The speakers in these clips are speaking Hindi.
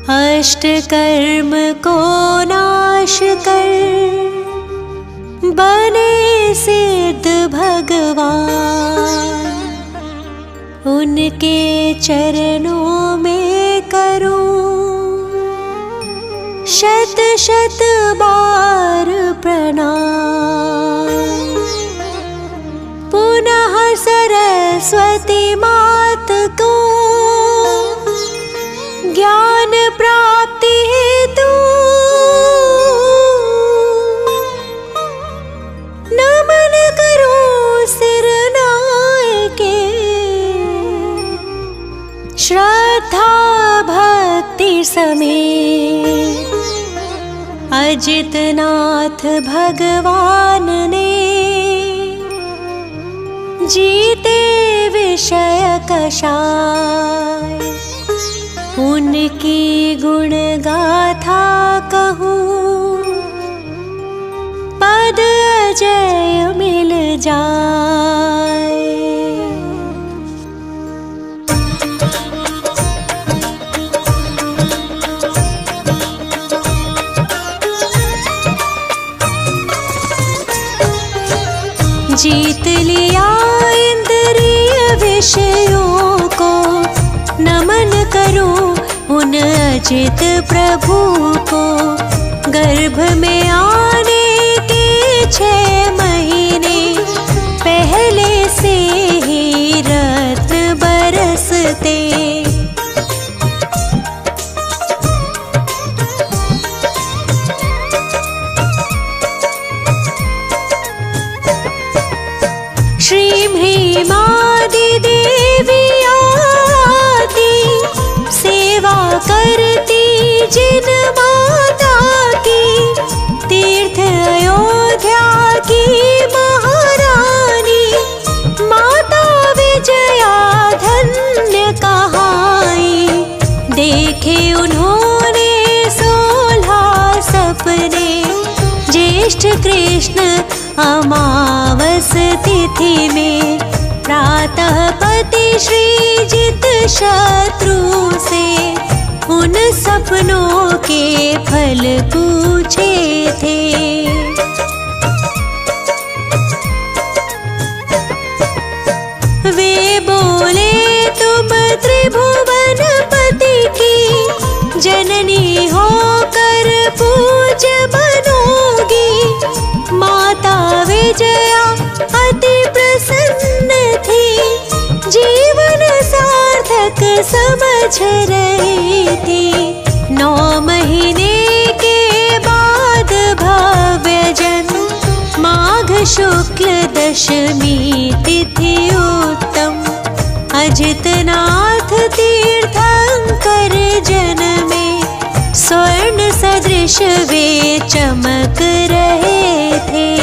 अष्ट कर्म को नाश कर बने सिद्ध भगवान। उनके चरणों में करूं शत शत बार प्रणाम। पुनः सरस्वती मात को ज्ञान प्राप्ति हेतु नमन करूं सिर नायके। श्रद्धा भक्ति समेत अजितनाथ भगवान ने जीते विषय कषाय। उनकी गुण गाथा कहूँ पद अजय मिल जाए। जीत लिया इंद्रिय विषयों को नमन करूं उन अजित प्रभु को। गर्भ में आने के 6 महीने पहले से ही रत्न बरसते। श्री भीमादि देवी आती सेवा करती जिन माता की। तीर्थ अयोध्या की महारानी माता विजया धन्य कहाई। देखे उन्होंने 16 सपने ज्येष्ठ कृष्ण अमावस तिथि में। प्रातः पति श्रीजित शत्रु से उन सपनों के फल पूछे थे। वे बोले तुम त्रिभुवनपति की जननी होकर पूज्य बनोगी। माता विजया अति प्रसन्न थी जीवन सार्थक समझ रही थी। 9 महीने के बाद भव्य जन्म माघ शुक्ल दशमी तिथि उत्तम। अजितनाथ तीर्थंकर जन्मे स्वर्ण सदृश वे चमक रहे थे।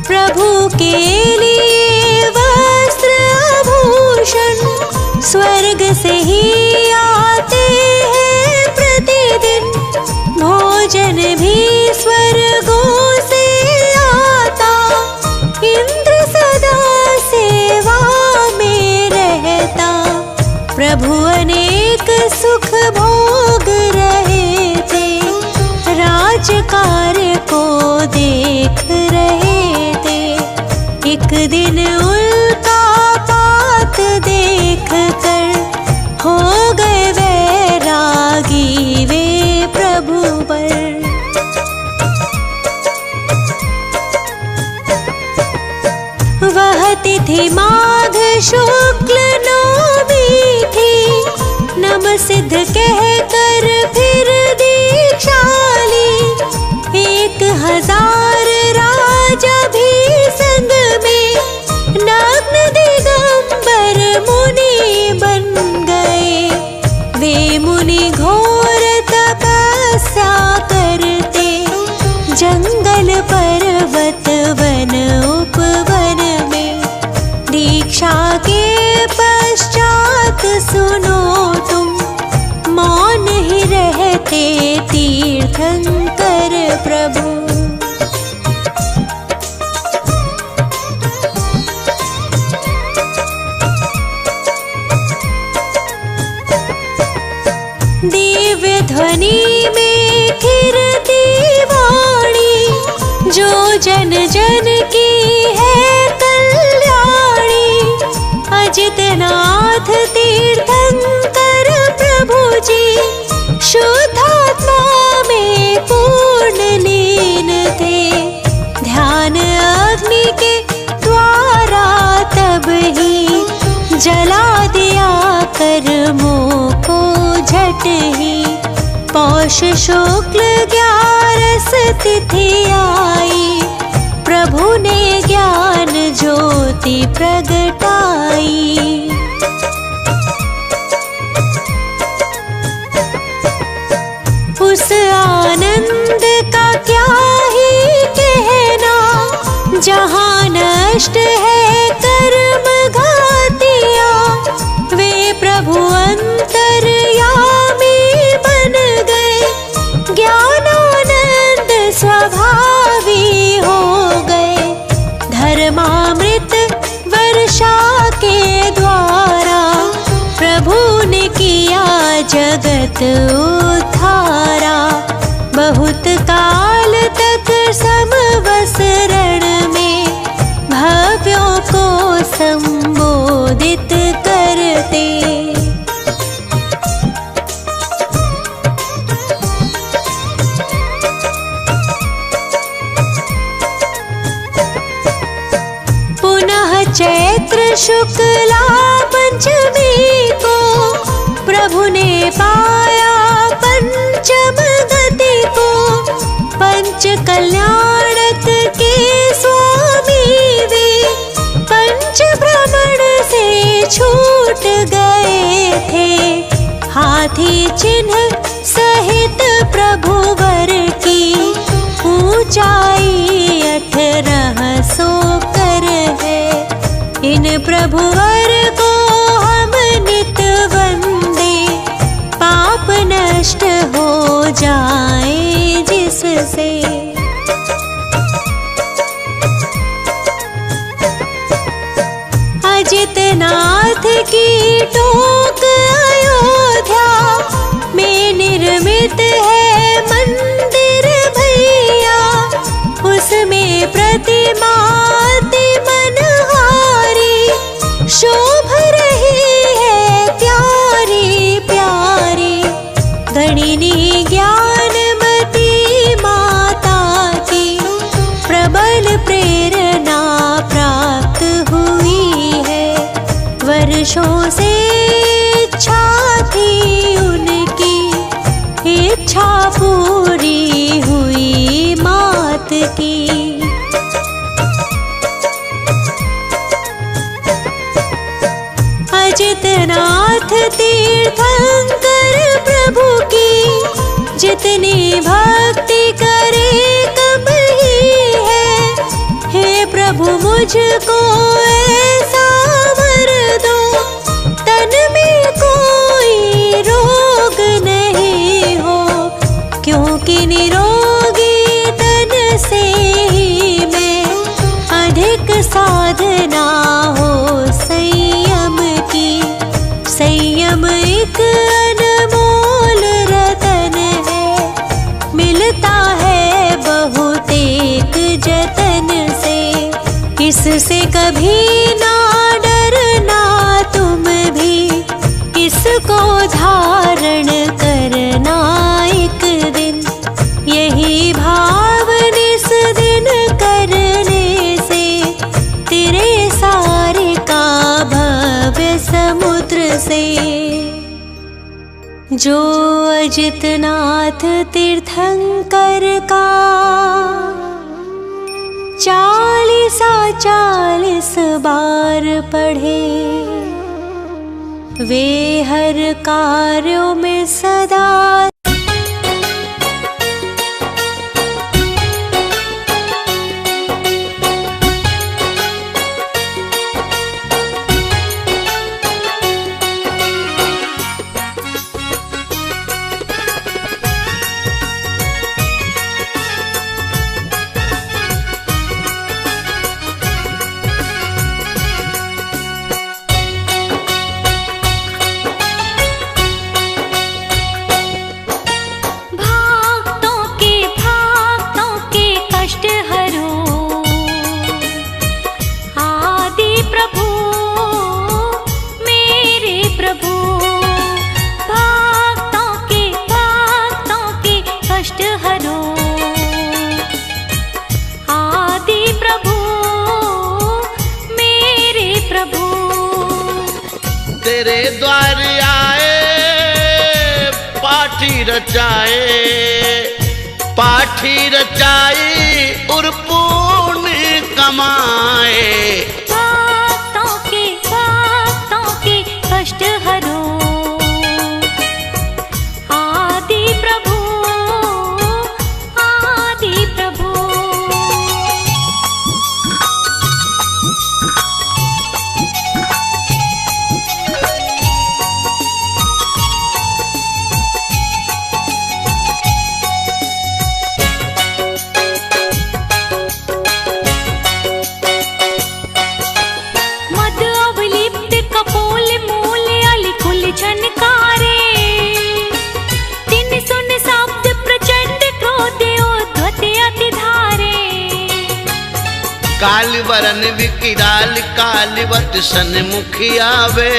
प्रभु के लिए वस्त्र आभूषण स्वर्ग से ही आते हैं प्रतिदिन। भोजन भी स्वर्गों से आता। इंद्र सदा सेवा में रहता। प्रभु अनेक सुख भोग रहे थे। राज कार्य को देख रहे थे। एक दिन उल्का पात देख कर हो गए वैरागी वे प्रभु पर। वह तिथि माघ शुक्ल नवमी थी। नम सिद्ध कहकर फिर दीक्षा ली। 1000 राजा भी संग में नग्न दिगंबर मुनि बन गए। वे मुनि घोर तपस्या करते जंगल पर्वत वन उपवन में। दीक्षा के पश्चात सुनो तुम मौन ही रहते तीर्थंकर प्रभु। ध्वनि में खिरती वाणी, जो जन जन की है कल्याणी। अजितनाथ तीर्थंकर प्रभु जी, शुद्धात्मा में पूर्ण लीन थे। ध्यान अग्नि के द्वारा तब ही जला दिया कर्मों को झट ही। पौष शुक्ल 11 तिथि आई, प्रभु ने ज्ञान ज्योति प्रगटाई। उस आनंद का क्या ही कहना, जहाँ नष्ट है कर्म घातिया। वे प्रभु अंतर्यामी बन गए, ज्ञानानंद स्वभावी हो गए। धर्मामृत वर्षा के द्वारा प्रभु ने किया जगत उद्धारा। बहुत काल तक समवसरण में भव्यों को संबोधित करते। पुनः चैत्र शुक्ला पंचमी को प्रभु ने पाया पंचम गति को। पंच कल्याणक के स्वामी वे पंच भ्रमण से छूट गए थे। हाथी चिन्ह सहित प्रभु वर की ऊंचाई 1800 कर है। इन प्रभु वर को हम नित वंदे, पाप नष्ट हो जाए जिससे। अजितनाथ की टोक अयोध्या में निर्मित है मंदिर भैया। उसमें प्रतिमा अति मनहारी, शोभ रही है प्यारी प्यारी। गणिनी ज्ञानमती माता की प्रबल प्रेरणा प्राप्त हुई है। वर्षों से इच्छा थी उनकी, इच्छा पूरी हुई मात की। अजितनाथ तीर्थंकर प्रभु की जितनी भक्ति करे कम ही है। हे प्रभु मुझको ऐसा वर दो, तन में कोई रोग नहीं हो। क्योंकि निरोगी तन से ही मैं, अधिक साधना हो संयम की। संयम एक अनमोल रतन है, मिलता है बहुत एक जतन से। इससे कभी ना डरना तुम भी, इसको धारण करना एक दिन। यही भाव निस दिन करने से, तेरे सारे का भव्य समुद्र से। जो अजितनाथ तीर्थंकर का 40 बार पढ़े, वे हर कार्यों में सदा तेरे द्वार आए पाठी रचाए और पुण्य कमाए। भक्तों के कष्ट हरो आदि प्रभु काल वरन विकिराल कालवत सन्मुखी आवे।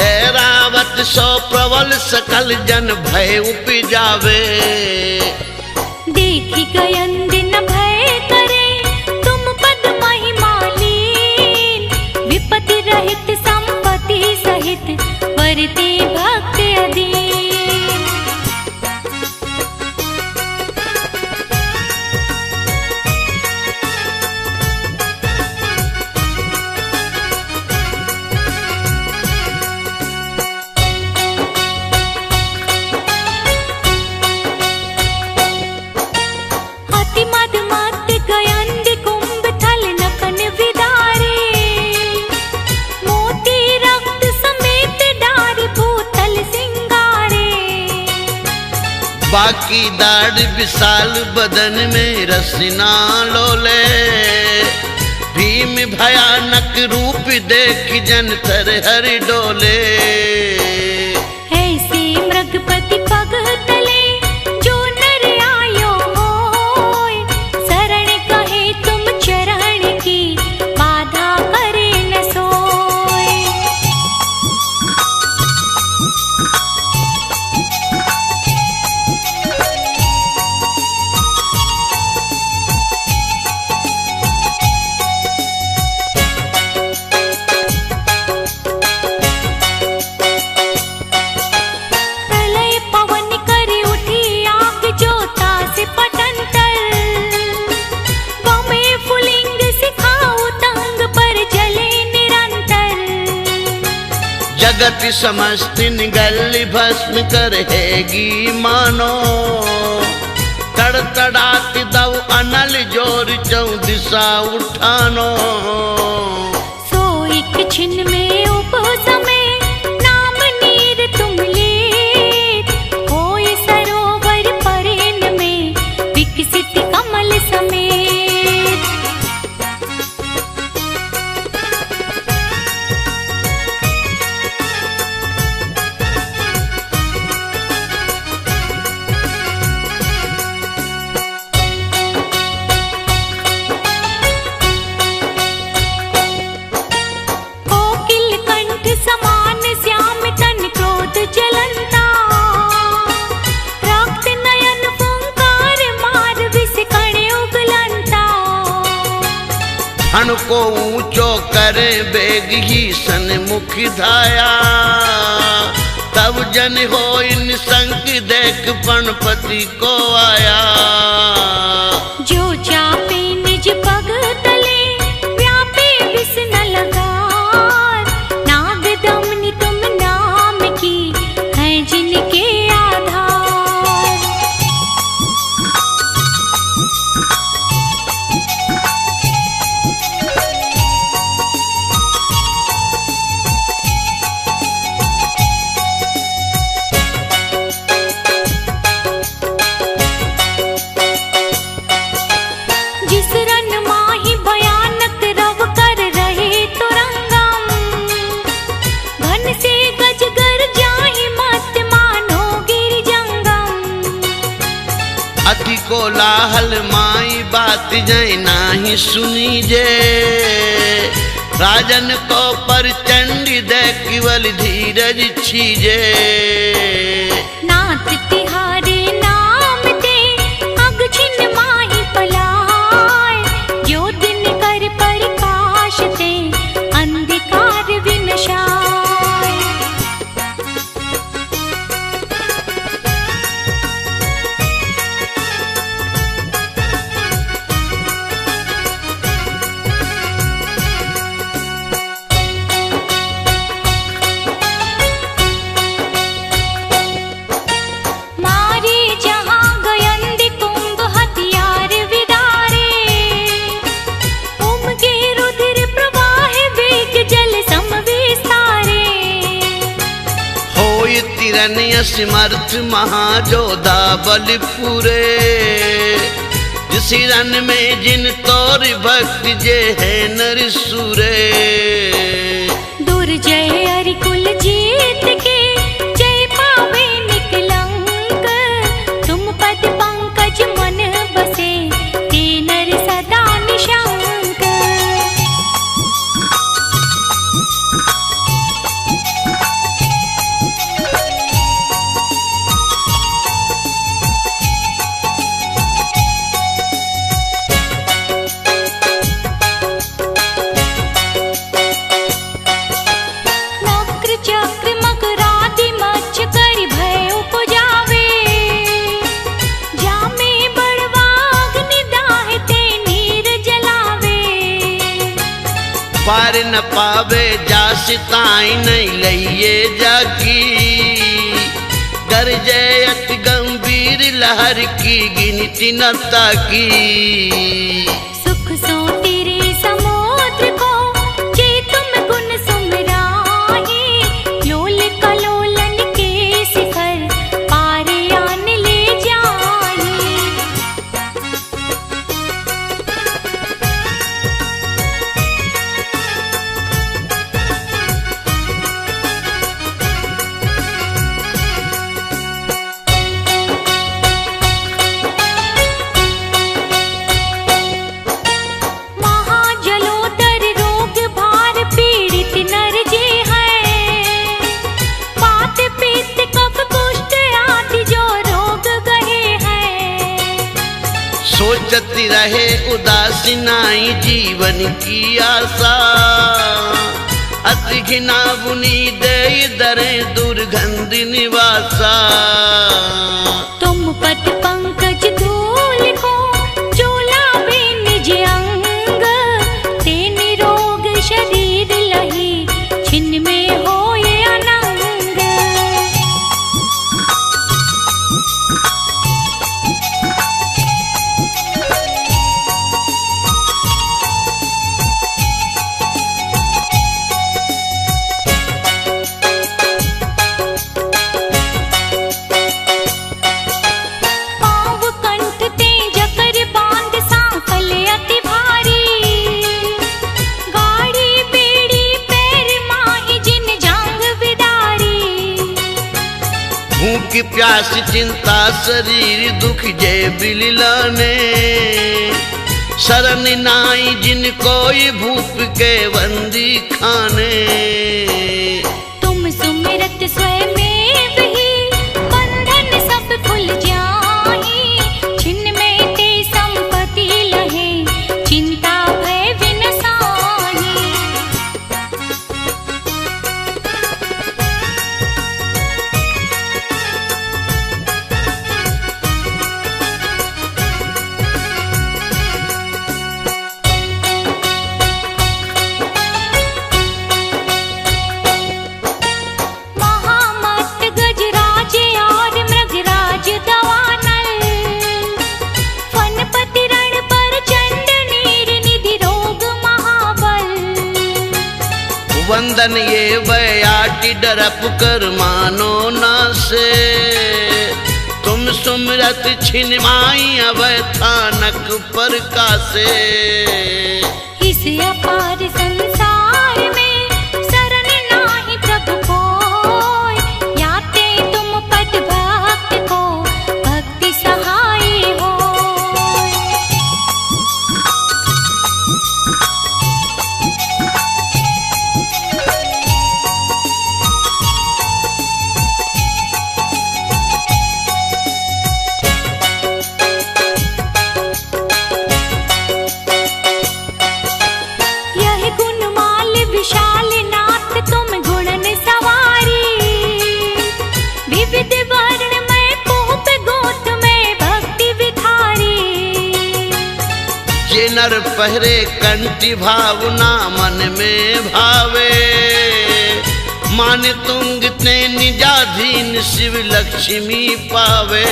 ऐरावत सो प्रबल सकल जन भय उपजावे। देखी गयन दिन भय करे तुम पद महिमालीन। विपत्ति रहित संपत्ति सहित वरते भक्त अधीन। बाकी दाढ़ विशाल बदन में रसना लोले। भीम भयानक रूप देख जन तर हर डोले। ऐसे मृगपति पग तले जो नर आयो होय। शरण कहे तुम चरण की बाधा करे न सोय। जगत समस्त निगल भस्म करहेगी मानो। तड़तड़ात दव अनल जोर चौदिशा उठानो। सो एक छिन में उपसमे नाम नीर तुम लेत। होय सरोवर परेन में विकसित कमल समेत। समान श्याम तन क्रोध जलंता। रक्त नयन फुंकार मार विष कण उगलंता। हण को ऊंचो करे बेग ही सन्मुख धाया। तब जन हो निसंक देख पणपति को आया। जो चापे निज पग तले व्यापे विष न लगा। तुम नाम की है जिनके आधार। जिस रन माही भयानक रव कर रहे तुरंगम। घन से गजगर जाहि मत मानो गिर जंगम। अति कोलाहल माई बात जय नाही सुनी जे। राजन को पर चंडी दे केवल धीरज छीजे। नाथ तिहारे नाम ते अग छिन माही पलाय। जो दिन कर प्रकाश ते अंधकार विनशाय। गगन समर्थ महाजोधा बलपुरे, जिस रन में जिन तोर भक्त जे है नर सुरे। दुर्जय अरिकुल जीत के जय पावे निकलंक, तुम पद पंकज मन बसे ते नर सदा निशंक। चक्र मकरादि मच्छ कर भय उपजावे, जामे बड़वाग्नि दाहते नीर जलावे। पार न पावे जास ताई नहीं लइए जाकी, गरजे अति गंभीर लहर की गिनती न ताकी। सुख सो तेरे समुद्र को जे तुम गुण सुमराही, लोल कलोलन के शिखर पार आन ले जाही। महाजलोदर रोग भार पीड़ित नर जे हैं, वात पित्त कफ कुष्ठ आदि जो रोग गहे हैं। सोचती रहे उदासी नाई जीवन की आशा, अति घिना बुनी दे दरे दुर्गंध निवासा। तुम पद पंकज धूल को चोलावे निज अंग, ते निरोग शरीर लही छिन्न में होए अनंग। पाँव कंठ ते जकर बांध सांकल अति भारी, गाड़ी बेड़ी पैर माही जिन जांग बिदारी। भूख प्यास चिंता शरीर दुख जय बिललाने, शरण नाई जिन कोई भूप के बंदी खाने। तुम सुमिरत स्वयं ही बंधन सब खुल जाही, छिन्न में ते संपत्ति लहे चिंता भय विनसाही। महामत गजराज और मृगराज दवानल, फनपति रण पर चंड नीर निधि रोग महाबल। वंदन ये बयाटी डरप कर मानो ना से, तुम सुमरत छिन माई अवै थानक पर कासे। इस अपार संसार में शरण नाही प्रभु कोय, याते तुम पद भक्त को भक्ति सहाय होय। यह गुणमाल विशाल नाथ तुम गुणन सवारी, विविध वर्ण में पोप गोत में भक्ति विधारी। ये नर पहरे कंठी भावना मन में भावे, मान तुंग ते निजाधीन शिव लक्ष्मी पावे।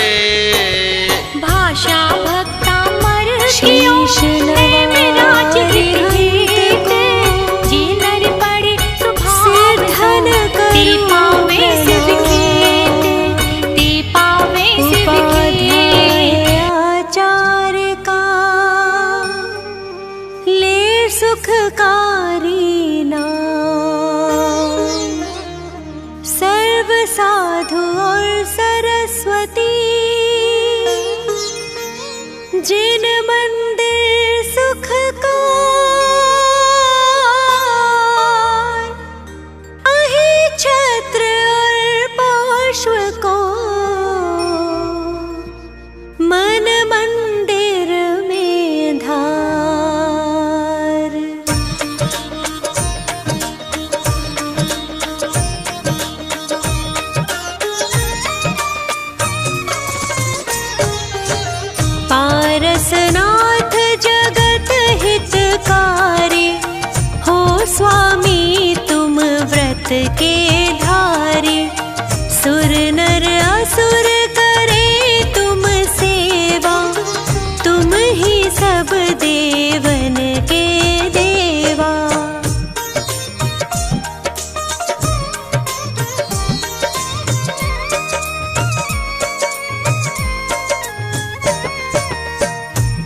भाषा भक्ता मर कियो है मेरा चित, जे नर पड़े सुभाव ते पावे सिद्ध खेत। सुखकारी नाम, सर्व साधु और सरस्वती जिन मंदिर सुख का अहि छत्र और पार्श्व को मन मंदिर में धार। पारसनाथ जगत हितकारी हो स्वामी तुम व्रत के धारी, सुर नर असुर करे तुम सेवा, तुम ही सब देवन के देवा।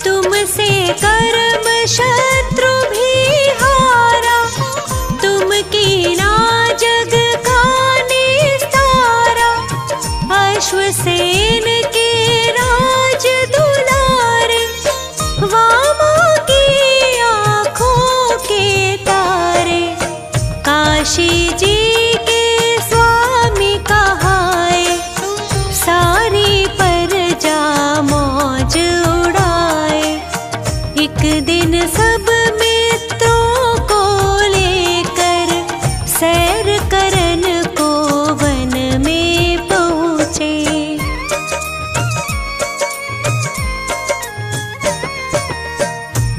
तुमसे कर्म शत्रु भी हारा, तुम कीना जग का निस्तारा, अश्वसेन के राज दुलारे, वामा की आँखों के तारे, काशी जी के स्वामी कहाए, सारी प्रजा मौज उड़ाए। एक दिन सब मित्रों को लेकर सैर करन को वन में पहुँचे।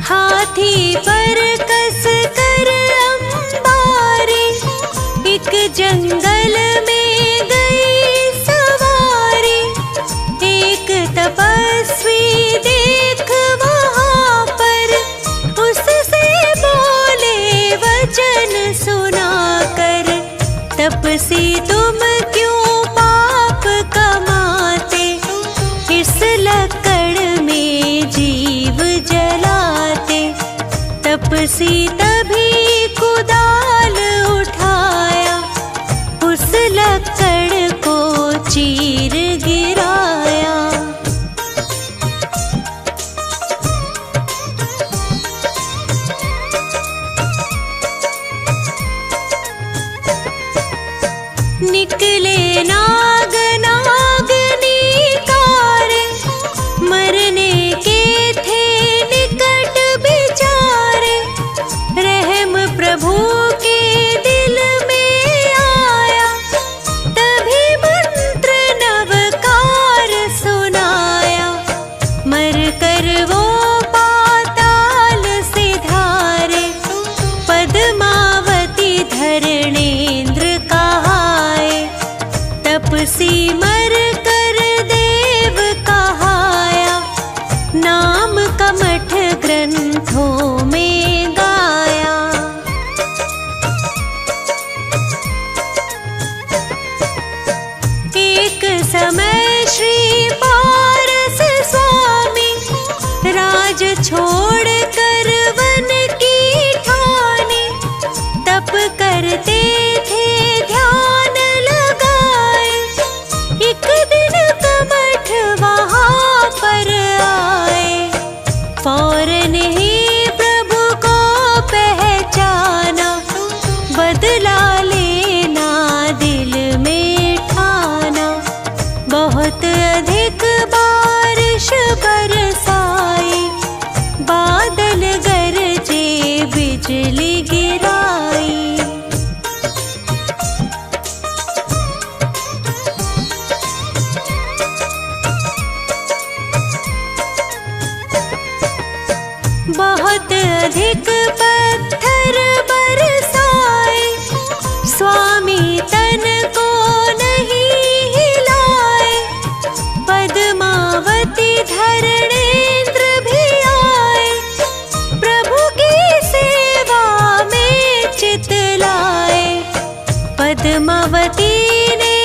हाथी पर कस कर अंबारी, एक जंगल में गई सवारी, एक तपस्वी देख वहाँ पर, उससे बोले वचन सुनाकर, तपसी तुम क्यों पाप कमाते, इस लकड़ में जीव जलाते। तपसी तभी कुदाल उठाया, उस लकड़ को चीर गिराया। निकले नाग नागनी कारे, मरने के थे निकट बिचारे, रहम प्रभु के दिल में आया, तभी मंत्र नवकार सुनाया, मर कर वो पाताल से धारे, पद्मावती धरणेन्द्र कहाए, तपसी मर कर देव कहाया, नाम कमठ ग्रंथों में गाया। एक समय श्री पारस स्वामी राज छोड़ कर वन की ठानी, तप करते थे ध्यान लगाए, एक दिन कमठ वहाँ पर आए, फौरन ही प्रभु को पहचाना, बदला लेना दिल में ठाना। बहुत अधिक बारिश बरसाई, बादल गरजे बिजली गिराई। बहुत अधिक पत्थर बरसाए, स्वामी तन को नहीं हिलाए, पद्मावती धरणेन्द्र भी आए, प्रभु की सेवा में चित लाए। पद्मावती ने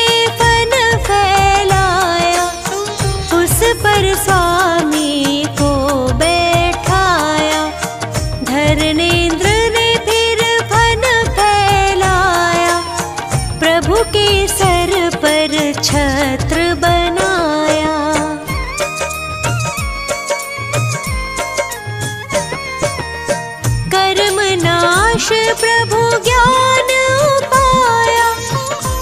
फन फैलाया, उस पर स्वामी को बैठाया, धरणेन्द्र ईश प्रभु ज्ञान उपाया,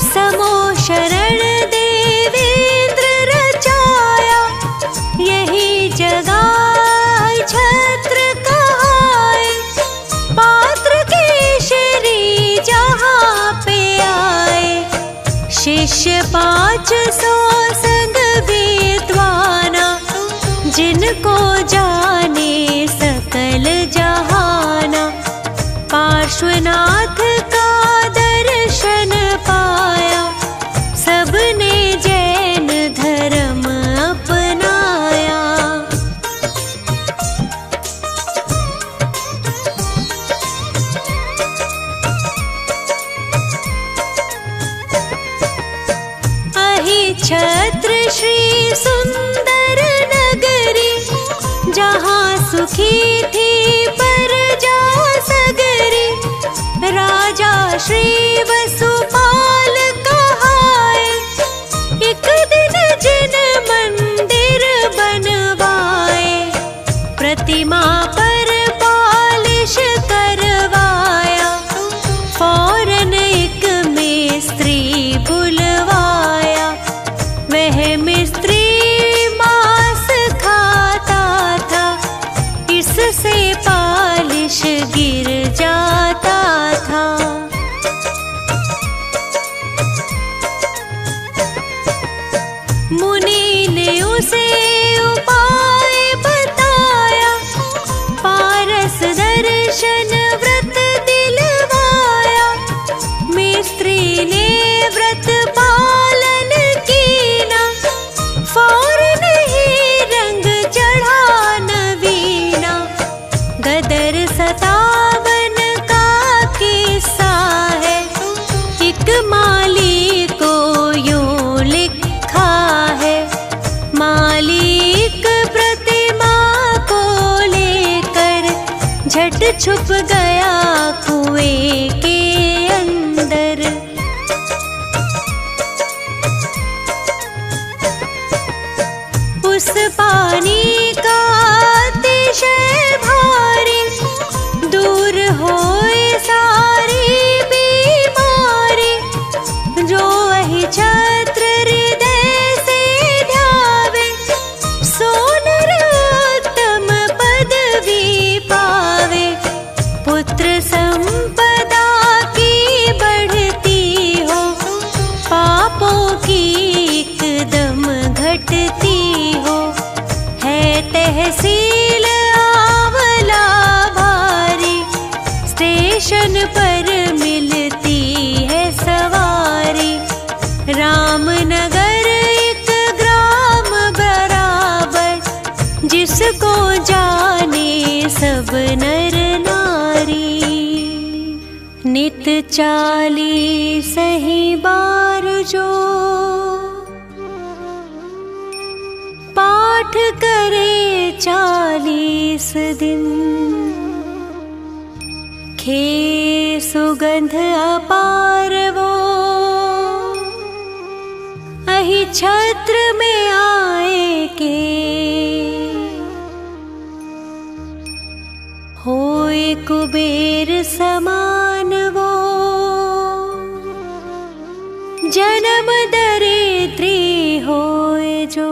समो शरण देवेंद्र रचाया। यही जगाए छत्र कहाए, पात्र केशरी जहाँ पे आए। शिष्य 500 संग विद्वाना, जिनको जाने सकल जहाना। पार्श्वनाथ का दर्शन पाया, सबने जैन धर्म अपनाया। अहिछत्र श्री सुंदर नगरी, जहाँ सुखी थी प्रजा सगरी। राजा श्री वसुपाल कहाए, एक दिन जिन मंदिर बनवाए। प्रतिमा पर पालिश करवाया, फौरन एक मिस्त्री बुलवाया। वह मिस्त्री मांस खाता था, इससे पालिश गिर जाता था। मुनि ने उसे उपाय बताया, पारस दर्शन व्रत दिलवाया। मिस्त्री ने व्रत पालन कीना, फौरन ही रंग चढ़ा नवीना। गदर 57 का किस्सा है, एक माली को यूं लिखा है। मालिक प्रतिमा को लेकर झट छुप गया कुएं के अंदर। उस पानी का अतिशय भारी, दूर होए सारी बीमारी। जो अहिछत्र हृदय से ध्यावे, सो नरोत्तम पदवी पावे। पुत्र संपदा की बढ़ती हो, पापों की एकदम घटती हो। है तहसील आंवला भारी, स्टेशन पर मिलती है सवारी। रामनगर एक ग्राम बराबर, जिसको जाने सब नर नारी। नित 40 ही बार जो पाठ करे 40 दिन। खे सुगंध अपार वो, अहिछत्र में आए के। होए कुबेर समान वो, जन्म दरिद्री होए जो।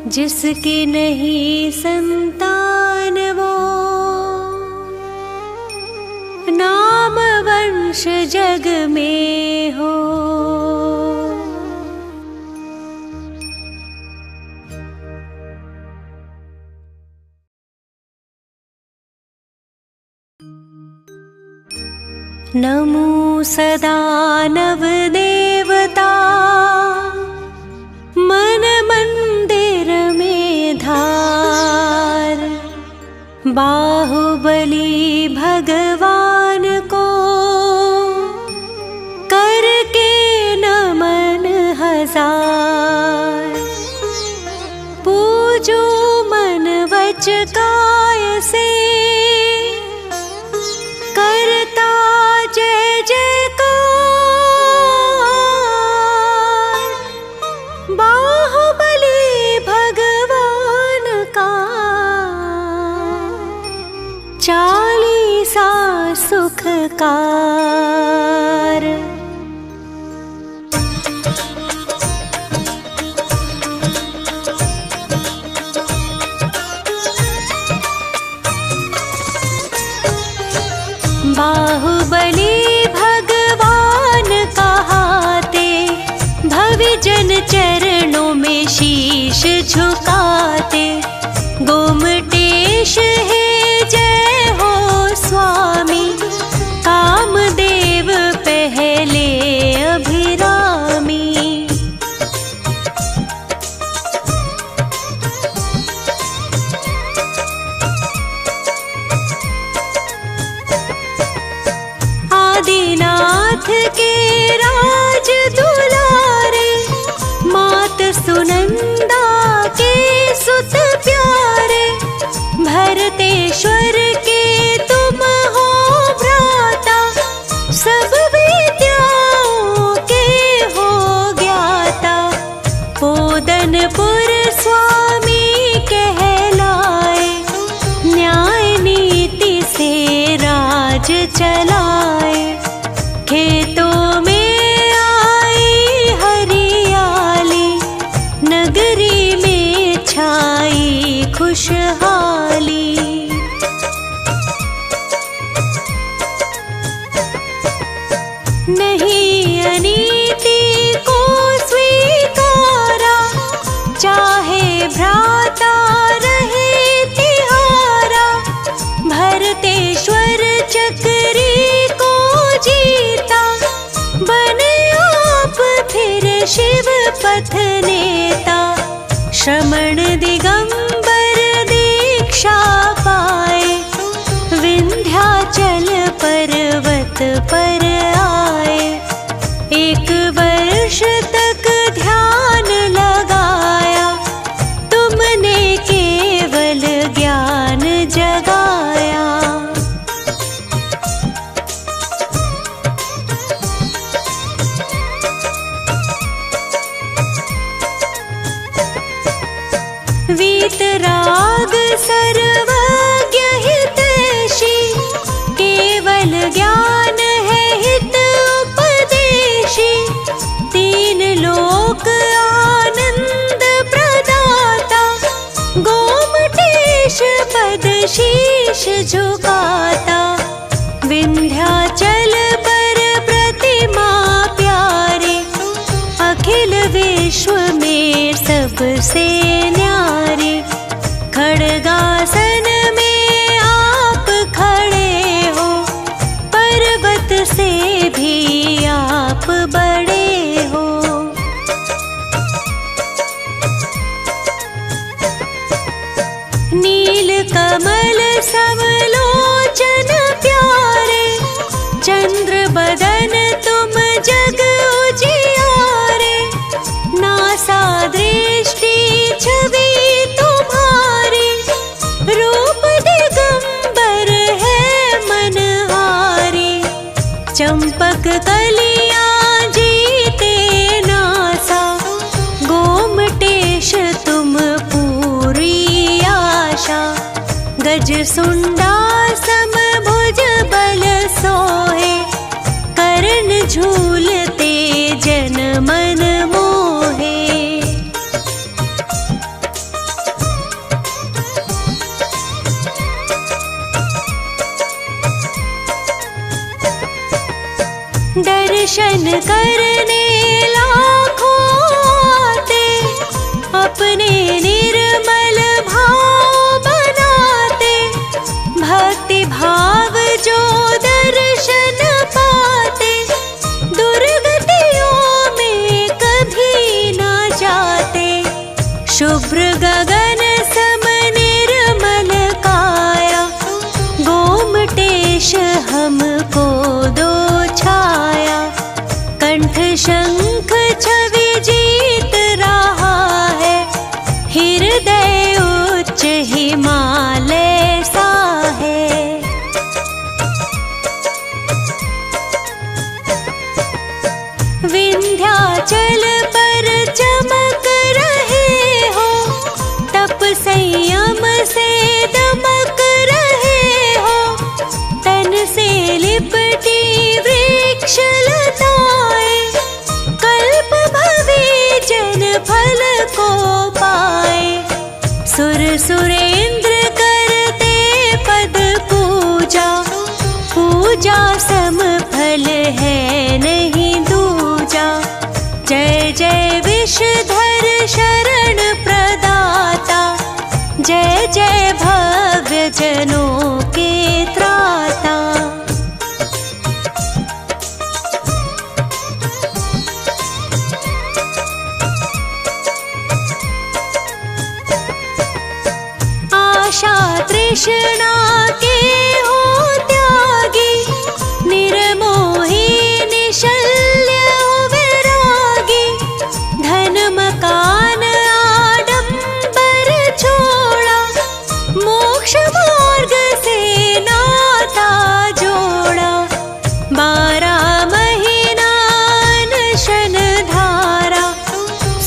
जिसकी नहीं संतान वो, नाम वंश जग में हो। नमो सदा नव देवता, मन मंदिर में धार। बाहुबली भगवान को करके नमन 1000। पूजो मन वच काय से, करता जय जयकार। बाहुबली भगवान का 40 सत्कार। बाहुबली भगवान कहाते, भविजन चरणों में शीश झुकाते। गोमटेश है जय हो स्वामी, कामदेव पहले अभिरामी। आदिनाथ के राज दुलारे, मात सुनंदा के सुत प्यारे। भरतेश्वर के तुम हो भ्राता, सब विद्याओं के हो ज्ञाता। पोदनपुर स्वामी कहलाए, न्याय नीति से राज चलाए। खेतों में आई हरियाली, नगरी में छाई खुशहाली। नहीं अनीति को स्वीकारा, चाहे भ्राता रहे तिहारा। भरतेश्वर चक्री को जीता, बने आप फिर शिव पथ नेता। श्रमण दिगंबर दीक्षा पाए, विंध्याचल पर्वत पर आए। 1 वर्ष तक ध्यान लगाया, तुमने केवल ज्ञान जगाया। वीतराग सर्वज्ञ हितैषी, केवल ज्ञान है हित उपदेशी। 3 लोक आनंद प्रदाता, गोमटेश पद शीश झुकाता। विंध्याचल पर प्रतिमा प्यारे, अखिल विश्व में सबसे न्यारे। खड़गासन में आप खड़े हो, पर्वत से भी आप बड़े हो। नील कमल समलोचन प्यारे, चंद्र बदन तुम जग उजियारे। नासा दृष्टि छवि तुम्हारी, रूप दिगंबर है मनहारी। चंपक कलियां जीते नासा, गोमटेश तुम पूरी आशा। गज सुंडा समभुज बल सोहे, करण झूलते जन मन मोहे। दर्शन करने लाखों आते, अपने निर्मल भाव बनाते। भक्ति भाव जो दर्शन पाते, दुर्गतियों में कभी न जाते। शुभ्र गगन सम निर्मल काया, गोमटेश हमको दो छाया। कंठ शंख छवि जीत रहा है, हृदय जनों के त्राता। आशा तृष्णा के हो त्यागी, निर्मोही निशल्य हो वैरागी। धन मकान आडंबर छोड़ा, मोक्ष मार्ग से नाता जोड़ा। 12 महीना अनशन धारा,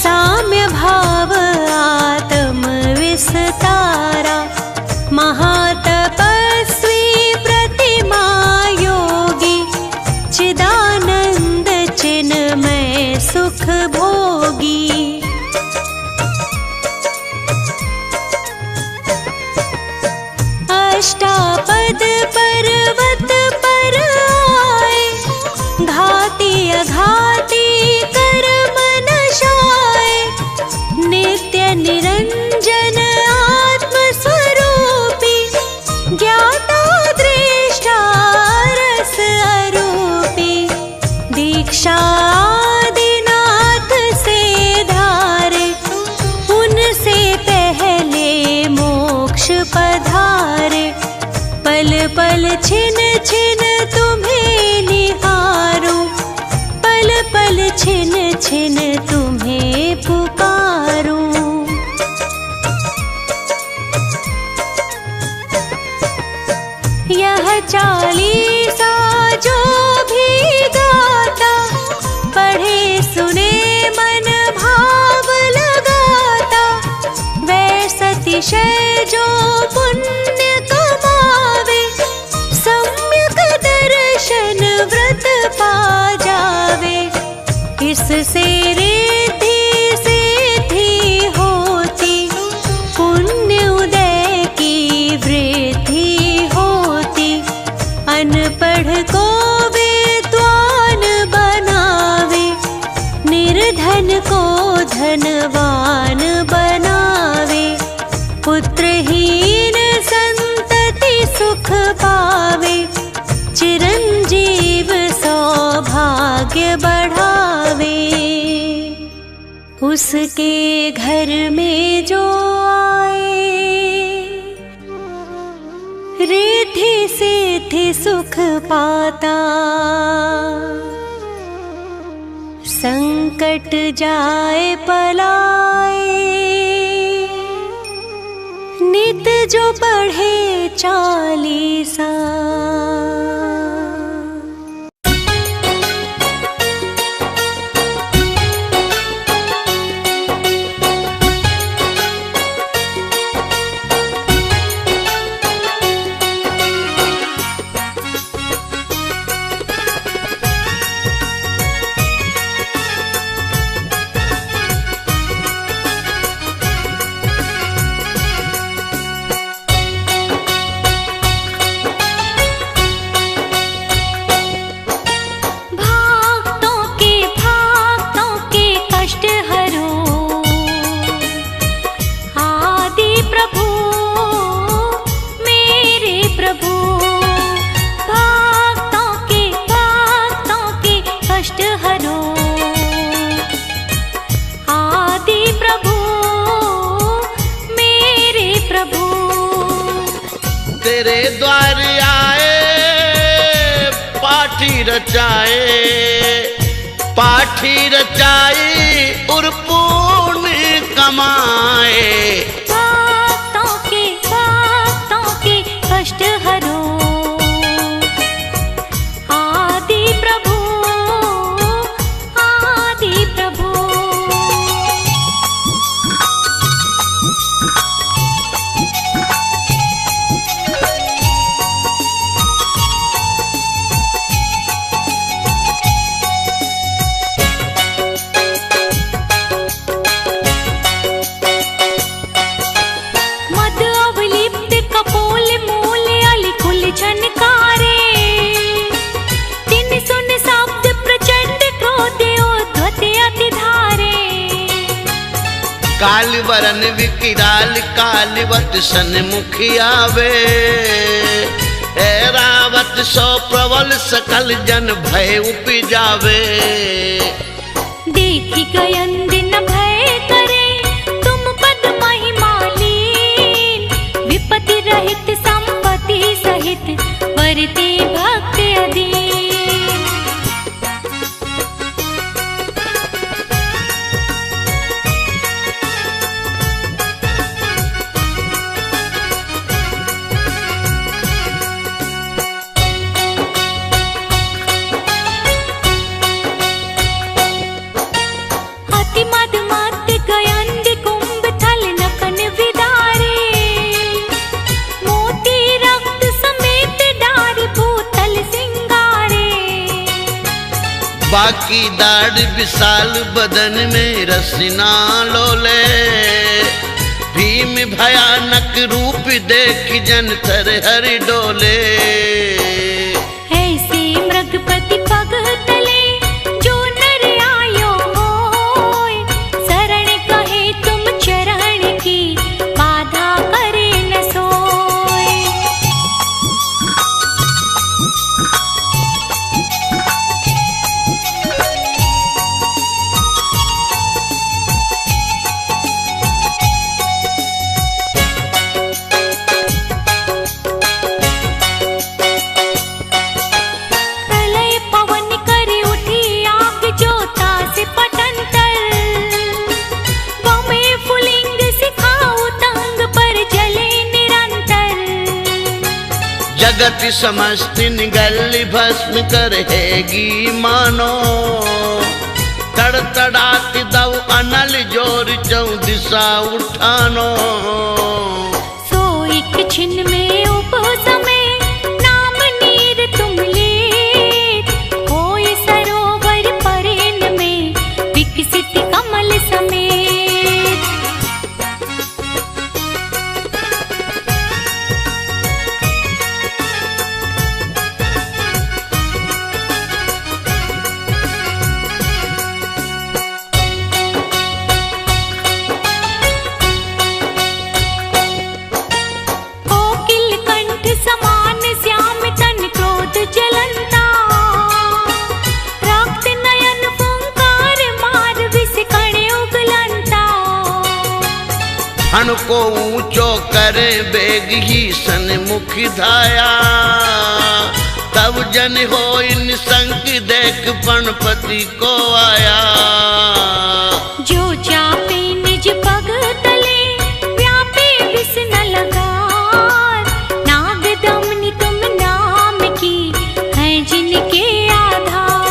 साम्य भाव आत्म विस्तारा। महातपस्वी प्रतिमा योगी, चिदानंद चिन्मय सुख भोगी। अष्टापद पर्वत पर आए, घाती अघाती कर्म नशाए। नित्य निरंजन आत्म स्वरूपी, ज्ञाता दृष्टा रस अरूपी। दीक्षा आदिनाथ से धारे, उनसे पहले मोक्ष पधारे। पल पल छिन छिन तुम्हें निहारूं, पल पल छिन छिन तुम्हें पुकारूं। यह 40 जो भी गाता, पढ़े सुने मन भाव लगाता। वैसा अतिशय जो पुण्य कमावे, सम्यक दर्शन व्रत पा जावे। इससे रिद्धि सिद्धि होती, पुण्य उदय की वृद्धि होती। अनपढ़ को विद्वान बनावे, निर्धन को धनवान बनावे। पुत्रहीन संतति सुख पावे, चिरंजीव सौभाग्य बढ़ावे। उसके घर में जो आए, रिद्धि सिद्धि सुख पाता। संकट जाए पलाए, नित जो पढ़े 40। तेरे द्वार आए पाठी रचाए, पाठी रचाई और पुण्य कमाए। भक्तों के कष्ट हरो, आदि प्रभु आदि प्रभु। वरन विकराल कालवत सन्मुख आवे। ऐरावत सो प्रबल सकल जन भय उपजावे। देखी गयंद न भय करे तुम पद महिमालीन, विपत्ति रहित संपत्ति सहित वरते भक्त अधीन। बाकी दाढ़ विशाल बदन में रसना लोले। भीम भयानक रूप देख जन थर हर डोले। ऐसे मृगपति पग तले जो नर आयो होय, शरण कहे तुम चरण की बाधा करे न सोय। जगत समस्त निगल भस्म करहेगी मानो। तड़तड़ात दव अनल जोर चौ दिशा उठानो। सो एक छिन में उपसमे नाम नीर तुम लेत, होय सरोवर परेन में विकसित कमल समेत। हण को ऊंचो करे बेग ही सन्मुख धाया। तब जन हो निसंक देख पणपति को आया। जो चापे निज पग तले व्यापे विष न लगार, नाग दमनी तुम नाम की है जिनके आधार।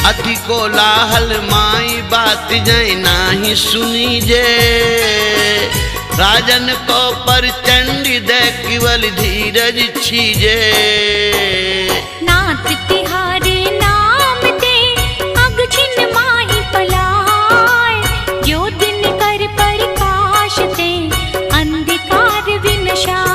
अति कोलाहल माई बात जय नाही सुनी जे। राजन को पर चंडी दे केवल धीरज छीजे। नाथ तिहारे नाम दे अग छिन माही पलाय, जो दिन कर प्रकाश दे अंधकार विनशाय।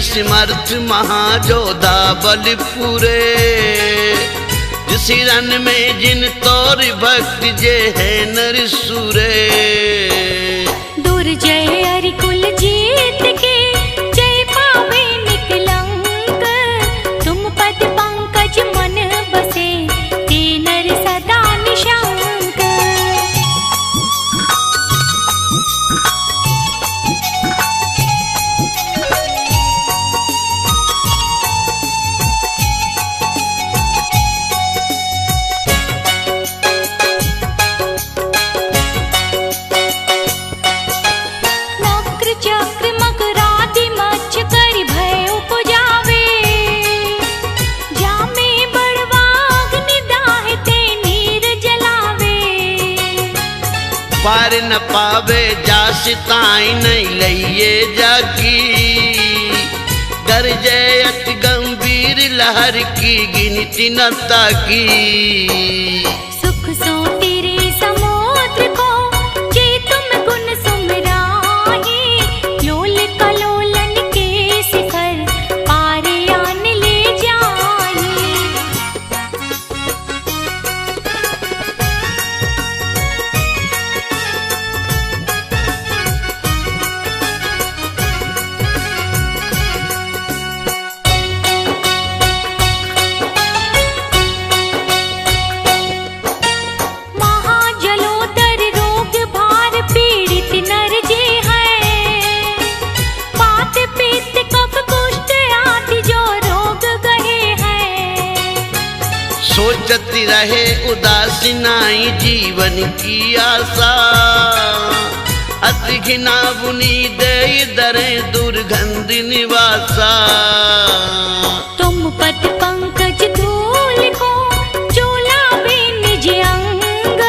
समर्थ महाजोधा बलपुरे। जिस रन में जिन तोर भक्त जे है नर सुरे। दुर्जय अरिकुल जीत के जय पावे निकलंक, तुम पद पंकज मन बसे ते नर सदा निशंक। पार न पावे जास ताई नहीं लइए जाकी गरजे अति गंभीर लहर की गिनती न ताकी सुख सो तेरे समुद्र को जे तुम गुण सुमराही लोल कलोलन के शिखर पार आन ले जाए। महाजलोदर रोग भार पीड़ित नर जे हैं वात पित्त कफ कुष्ठ आदि जो रोग गहे हैं। सोचती रहे उदासी नाई जीवन की आशा अति घिना बुनी दे दरे दुर्गंध निवासा। तुम पद पंकज धूल को चूला भी निज अंग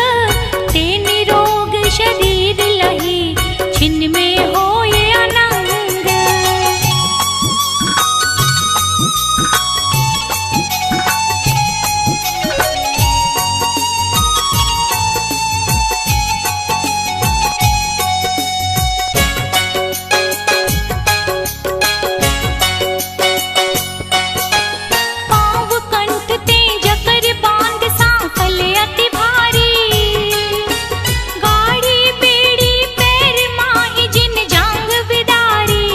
ते निरोग शरीर लही छिन्न में होए अनंग। पाँव कंठ ते जकर बांध सांकल अति भारी गाड़ी बेड़ी पैर माही जिन जांग बिदारी।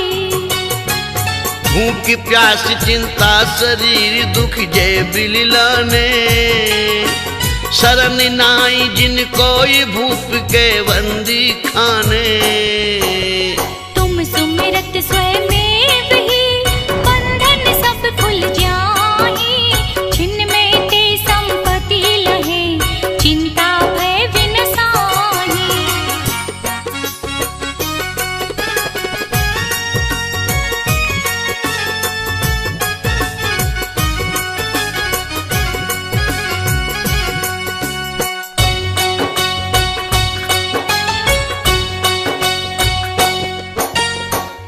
भूख प्यास चिंता शरीर दुख जय बिलिलाने शरण नाई जिन कोई भूप के बंदी खाने। तुम सुमिरत स्वयं ही बंधन सब खुल जाही छिन्न में ते संपत्ति लहे चिंता भय विनसाही।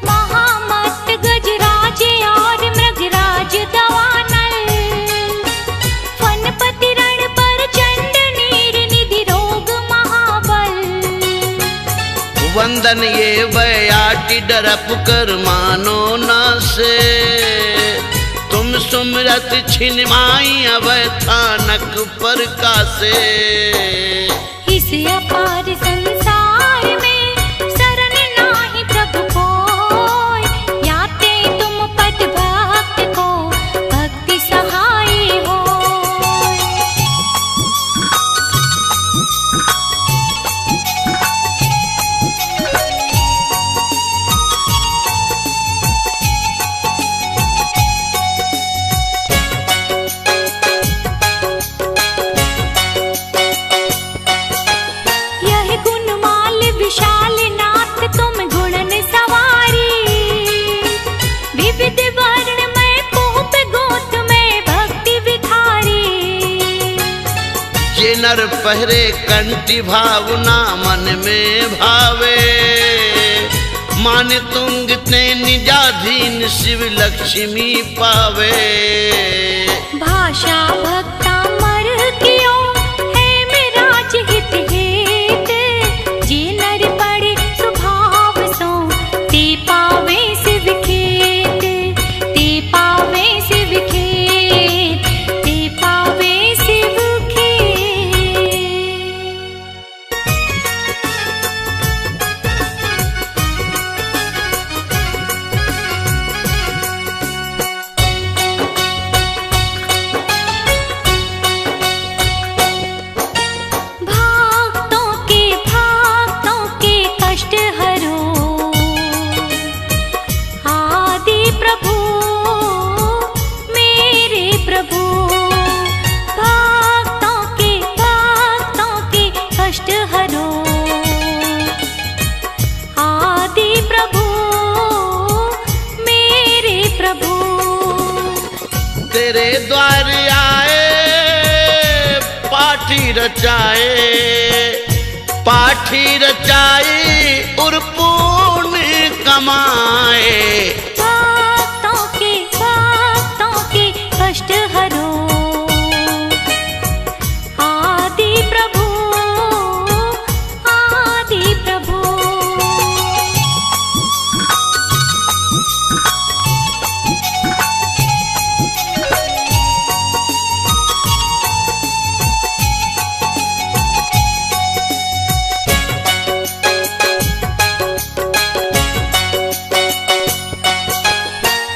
महामत गजराज और मृगराज दवानल फनपति रण पर चंड नीर निधि रोग महाबल। वंदन ये बयाटी डरप कर मानो ना से तुम सुमरत छिन माई अवै थानक पर कासे। इस अपार संसार में शरण नाही प्रभु कोय याते तुम पद भक्त को भक्ति सहाय होय। यह गुणमाल विशाल नाथ तुम गुणन सवारी विविध वर्ण में पोप गोत में भक्ति विखारी। ये नर पहरे कंठी भावना मन में भावे मान तुंग ते निजाधीन शिव लक्ष्मी पावे। भाषा भक्ता मर कियो है मेराज हित हेत जे नर पड़े स्वभाव सो ते पावे शिव खेत ते पावे शिव खेत ते पावे शिव खेत। तेरे द्वार आए पाठी रचाए पाठी रचाई और पुण्य कमाए। भक्तों के कष्ट हरो आदि प्रभु, आदि प्रभु।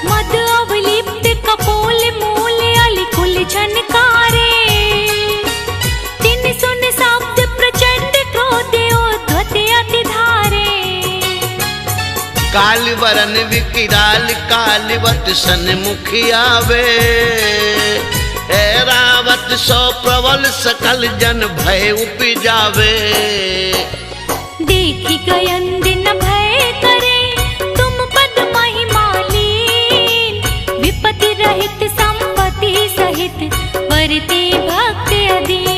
मद अवलिप्त कपोल मूल अलिकुल झनकारे, दिन सुन शब्द प्रचंड क्रोध उद्धत अति धारे। काल वरन विकराल कालवत सन्मुख आवे, ऐरावत सो प्रबल सकल जन भय उपजावे। देखी गयन दिन भय करे तुम पद महिमालीन, विपत्ति रहित संपत्ति सहित वरते भक्त अधीन।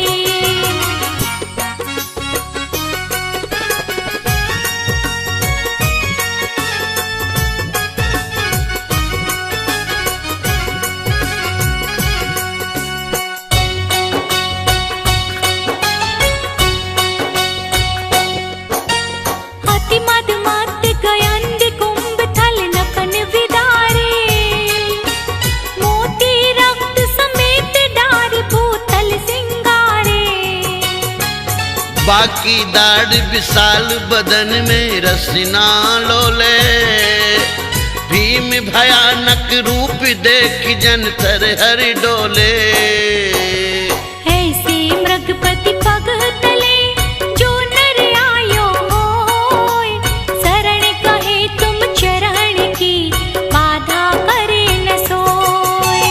अति मद मत गयंद कुंभ थल नकन विदारे, मोती रक्त समेत डार भूतल सिंगारे। बाकी दाढ़ विशाल बदन में रसना लोले, भीम भयानक रूप देख जन थर हर डोले। ऐसे मृगपति पग तले जो नर आयो होय, शरण कहे तुम चरण की बाधा करे न सोय।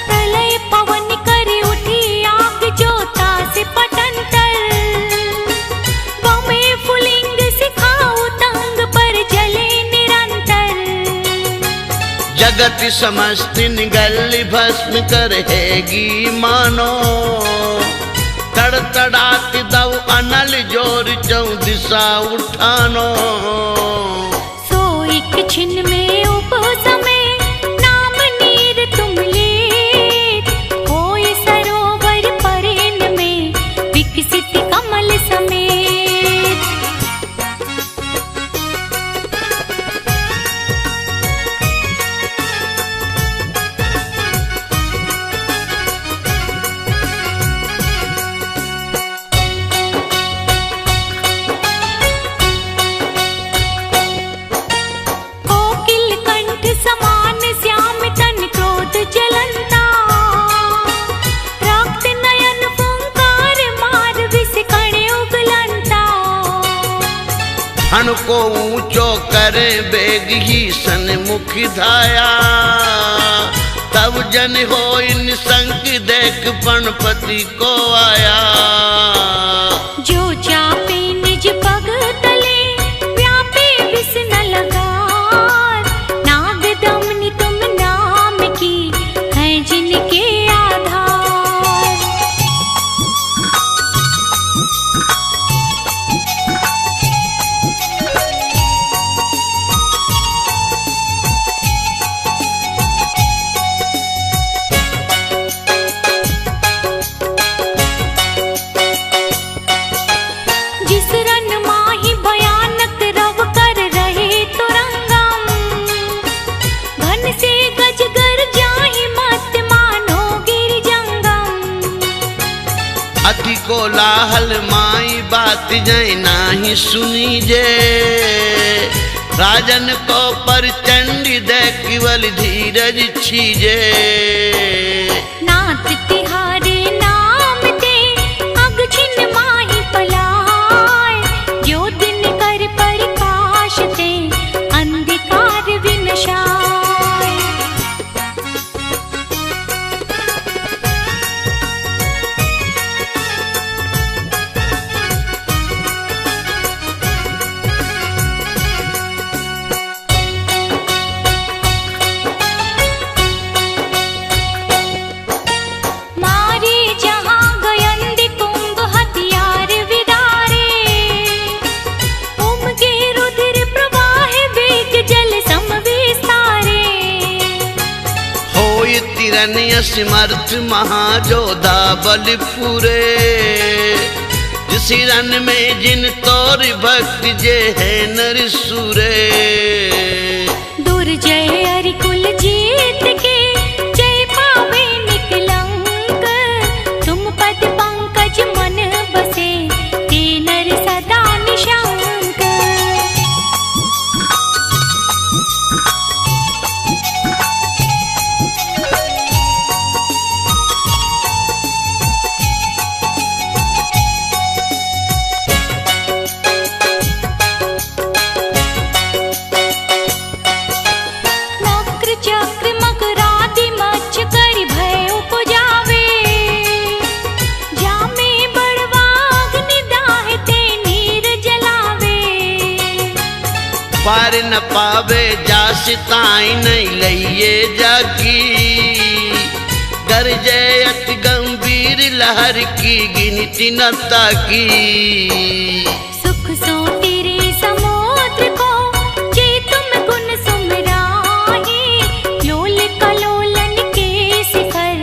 प्रलय पवन करे उठी आग ज्योता से पटंतर, बमे फुलिंग सिखाऊ तंग पर जले निरंतर। जगत समस्त निगल भस्म करहेगी मानो, तड़तड़ात दव अनल जोर चौ दिशा उठानो। सो एक छिन में उपसमे नाम नीर तुम लेत, होय सरोवर परेन में विकसित कमल समेत। कोकिल कंठ समान श्याम तन क्रोध जलंता, रक्त नयन फुंकार मार विष कण उगलंता। हण को ऊंचो करे बेग ही सन्मुख धाया, तब जन हो निसंक देख पणपति को आया। जो चापे निज पग तले व्यापे विष न लगार, नाग दमनी तुम नाम की है जिनके आधार। जिस रन माही भयानक रव कर रहे तुरंगम, घन से गजगर जाहि मत मानो गिर जंगम। अति कोलाहल माई बात जय नाही सुनी जे, राजन को पर चंडी दे केवल धीरज छीजे। नाथ तिहारे नाम ते अग छिन माही पलाय, जो दिन कर प्रकाश ते अंधकार विनशाय। असमर्थ महाजोधा बल पूरे, जिस रन में जिन तोर भक्त जे है नर सूरे। दुर्जय अरिकुल जीत के जय पावे निकलंक, तुम पद पंकज मन बसे ते नर सदा निशंक। नक्र चक्र मकरादि मच्छ करि भय उपजावे, जामे बड़वा अग्नि दाहि ते नीर जलावे। पार न पावे जास ताई नहीं लइए जाकी, गरजे अति गंभीर लहर की गिनती न ताकी। सुख सो तेरे समुद्र को जे तुम गुण सुमराहि, लोल कलोलन के शिखर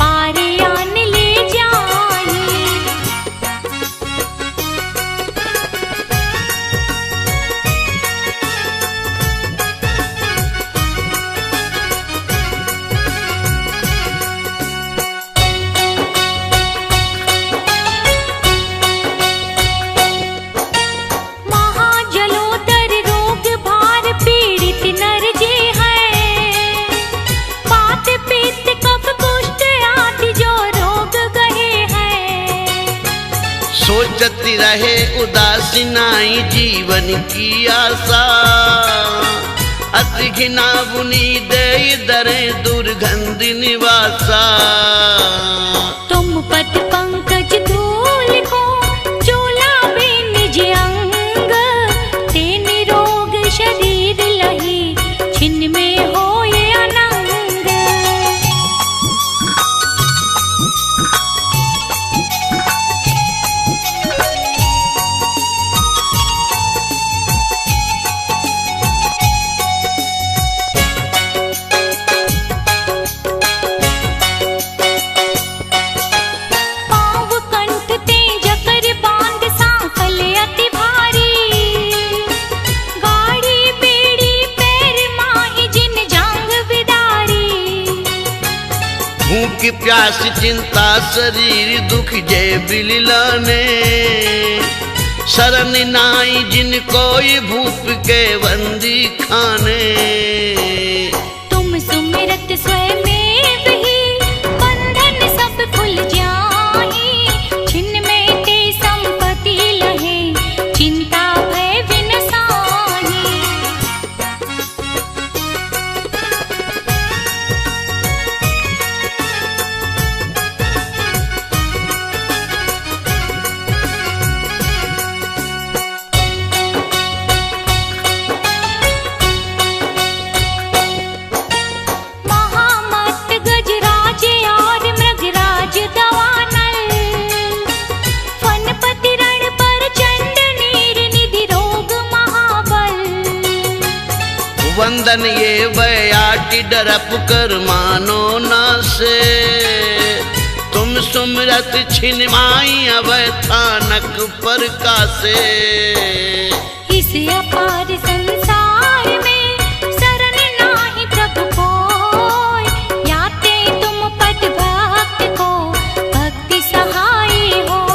पारे आन ले जाहि। महाजलोदर रोग भार पीड़ित नर जे हैं, पात पित्त कफ कुष्ठ आदि जो रोग गहे हैं। सोचती रहे उदासी नाई जीवन की आशा, अति घिना बुनी दे दरे दुर्गंध निवासा। तुम पद पंकज धूल को चोलावे निज अंग, ते निरोग शरीर लही छिन्न में होए अनंग। पाँव कंठ ते जकर बांध सांकल अति भारी, गाड़ी बेड़ी पैर माहि जिन जांग विदारी। भूख प्यास चिंता शरीर दुख जय बिललाने, शरण नाई जिन कोई भूप के बंदी खाने। तुम सुमिरत स्वयं ही बंधन सब खुल जाहि, छिन्न में ते संपत्ति लहे चिंता भय विनसाहि। महामत गजराज और मृगराज दवानल, फनपति रण पर चंड नीर निधि रोग महाबल। वंदन ये बयाटी डरप कर मानो ना से, तुम सुमरत छिन माई अवै थानक पर कासे। इस अपार संसार में शरण नाहि प्रभु कोय, याते तुम पद भक्त को भक्ति सहाय होय।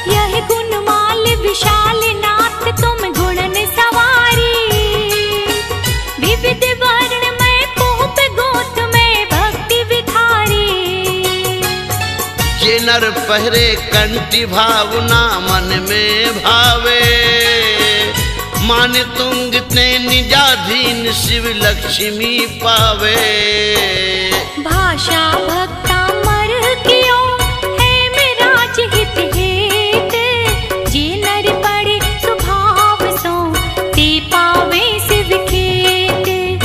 यह गुणमाल विशाल नाथ तुम गुणन सवारी, विविध वर्ण में पोप गोत में भक्ति विखारी। जे नर पहरे कंठी भावना मन में भावे, मान तुंग ते निजाधीन शिव लक्ष्मी पावे। भाषा भक्ता मर कियो है मेरा हित हेत, जे नर पड़े स्वभाव सो ते पावे शिव खेत।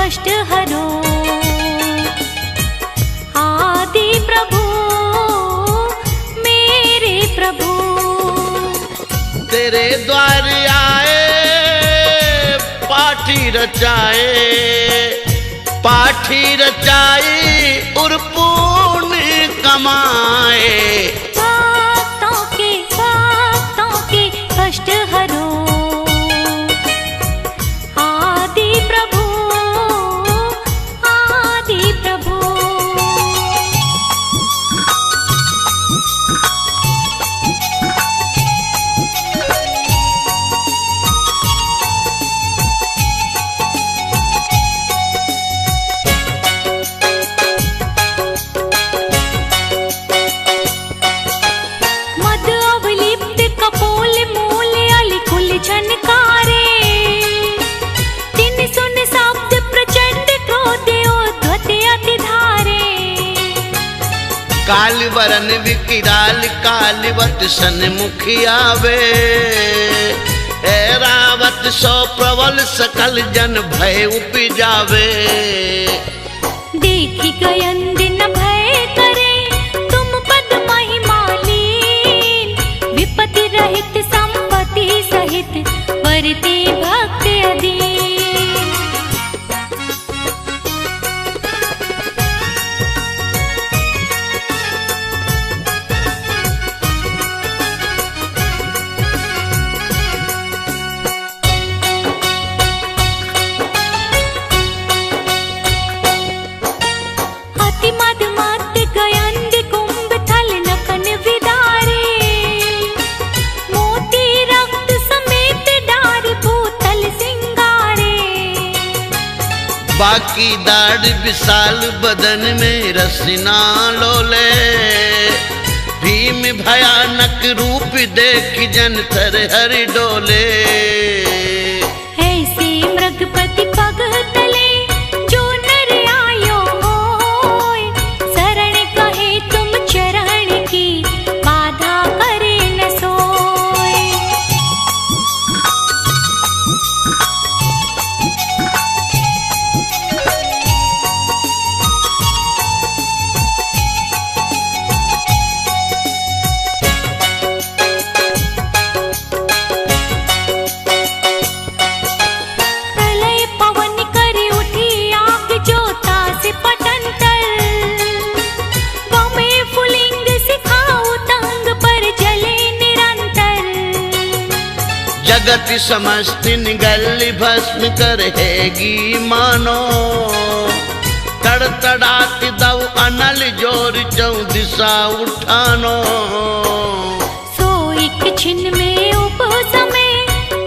कष्ट हरो। आदि प्रभु मेरे प्रभु, तेरे द्वार आए पाठी रचाए और पुण्य कमाए। भक्तों के कष्ट हरो। आदि प्रभु आदि प्रभु। मद अवलिप्त कपोल मूल अलिकुल झनकारे। तिन सुन शब्द प्रचंड क्रोध उद्धत अति धारे। काल वरन विकराल कालवत सन्मुख आवे। ऐरावत सो प्रबल सकल जन भय उपजावे। देखी गयन दिन भय करे तुम पद महिमालीन। विपत्ति रहित संपत्ति सहित वरते भक्त अधीन। अति मद मत गयंद कुंभ थल नकन विदारे। मोती रक्त समेत डार भूतल सिंगारे। बाकी दाढ़ विशाल बदन में रसना लोले। भीम भयानक रूप देख जन थर हर डोले। ऐसे मृगपति पग तले जो नर आयो होय। शरण कहे तुम चरण की बाधा करे न सोय। प्रलय पवन करे उठी आग ज्योता से पटंतर। गमे फुलिंग सिखाओ तंग पर जले निरंतर। जगत समस्त निगल भस्म करहेगी मानो। तड़तड़ात दव अनल जोर चौ दिशा उठानो। सो एक छिन में उपसमे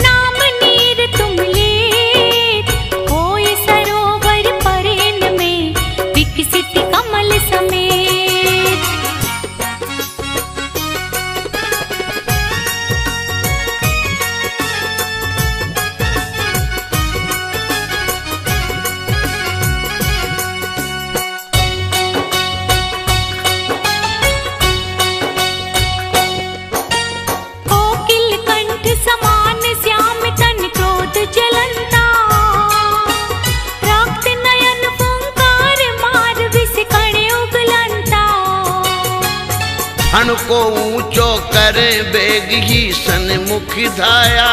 नाम नीर तुम लेत। होय सरोवर परेन में विकसित कमल समेत। कोकिल कंठ समान श्याम तन क्रोध जलंता। रक्त नयन फुंकार मार विष कण उगलंता। हन को ऊंचो करे बेग ही सन्मुख धाया।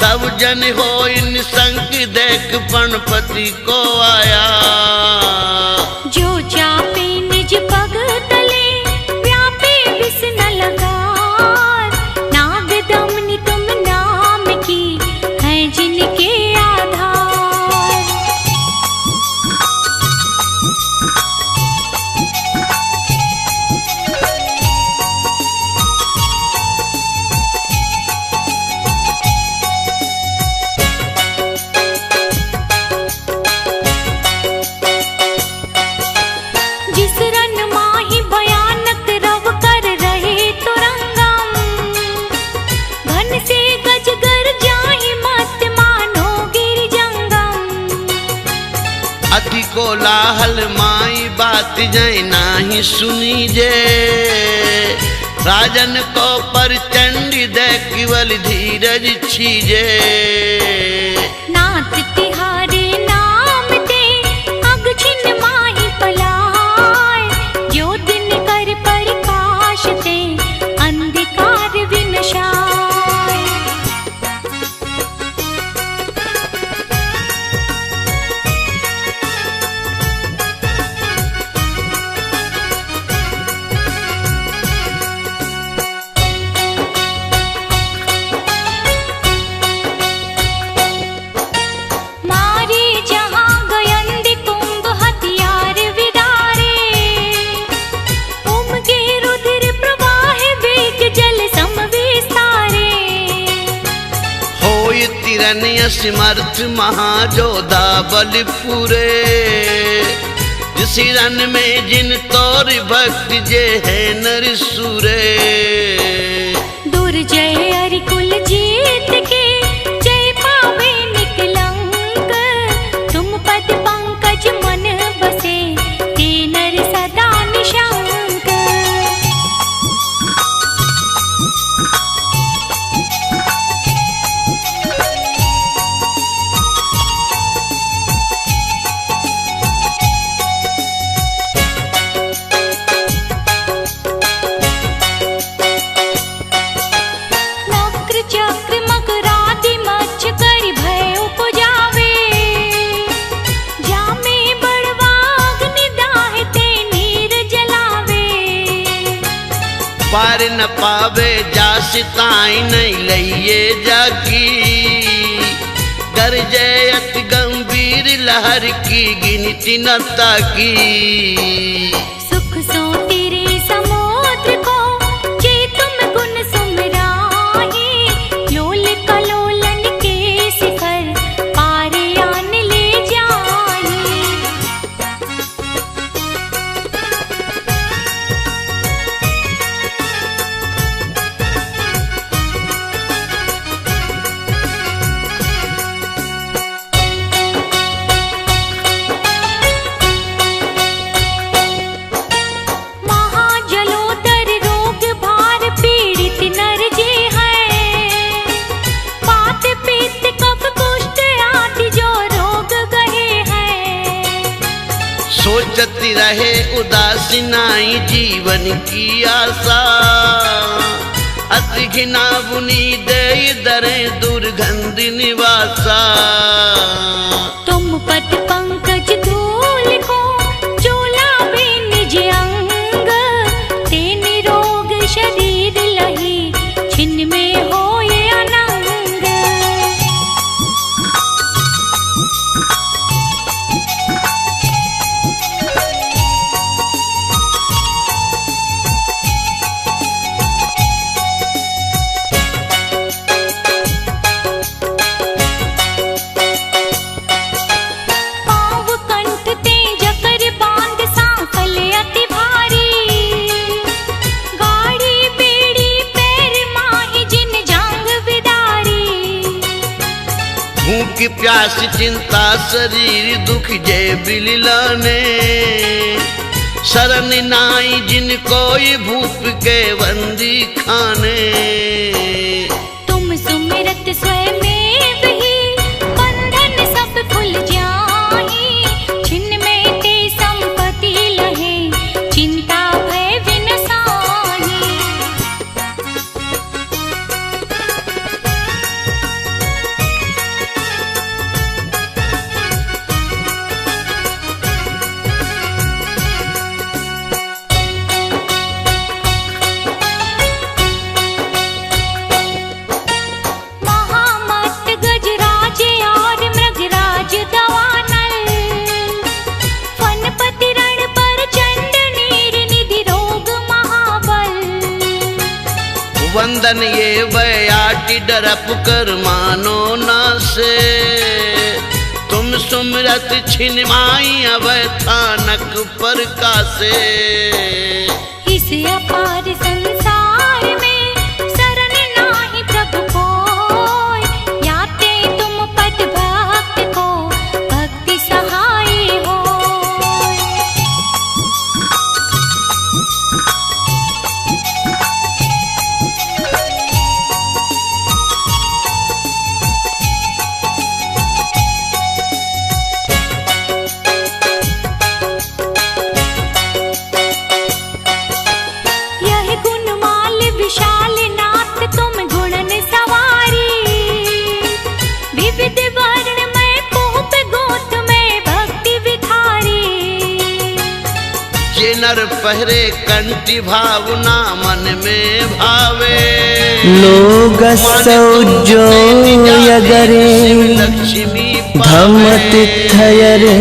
तब जन हो निसंक देख पणपति को आया। जो चापे निज पग तले व्यापे विष न लगार। नाग दमनी तुम नाम की है जिनके आधार। जिस रन माही भयानक रव कर रहे तुरंगम। घन से गजगर जाहि मत मानो गिर जंगम। अति कोलाहल माई बात जय नाही सुनी जे। राजन को परचंडी दे केवल धीरज छीजे। नाथ तिहारे ना होई तिरनिय समर्थ महाजोधा बलपुरे। जिस रन में जिन तोर भक्त जे है नर सुरे। दुर्जय अरिकुल जीत के जय पावे निकलंक। तुम पद पंकज मन बसे ते नर सदा निशंक। चक्र मकरादि मच्छ करि भय उपजावे। जामे बड़वाग्नि दाहि ते नीर जलावे। पार न पावे जास ताई नहीं लइए जाकी। गरजे अति गंभीर लहर की गिनती न ताकी। सुख सो तेरे समुद्र को जे तुम गुण सुमराहि। लोल कलोलन के शिखर पार आन ले जाहि। महाजलोदर रोग भार पीड़ित नर जे हैं। वात पित्त कफ कुष्ठ आदि जो रोग गहे हैं। सोचती रहे उदासीनाई जीवन की आशा। अति घिना बुनी दे दरे दुर्गंध निवासा। तुम पद पंकज धूल को चोलावे निज अंग। ते निरोग शरीर लही छिन्न में होए अनंग। पाँव कंठ ते जकर बांध सांकल अति भारी। गाड़ी बेड़ी पैर माही जिन जांग बिदारी। भूख प्यास चिंता शरीर दुख जय बिललाने। शरण नाई जिन कोई भूप के बंदी खाने। तुम सुमिरत स्वयं ही बंधन सब खुल जाहि। छिन्न में ते संपत्ति लहे चिंता भय विनसाहि। महामत गजराज और मृगराज दवानल। फनपति रण पर चंड नीर निधि रोग महाबल। वंदन ये बयाटी डरप कर मानो ना से। तुम सुमरत छिनमाई अब थानक पर कासे। इस अपार संसार में शरण नाहि प्रभु कोय। याते तुम पद भक्त को भक्ति सहाय होय। यह गुणमाल विशाल नाथ तुम गुणन सवारी। विविध वर्ण में पोप गोत में भक्ति विखारी। जे नर पहरे कंठी भावना मन में भावे। लोग सौजो यगरे लक्ष्मी धमत थयरे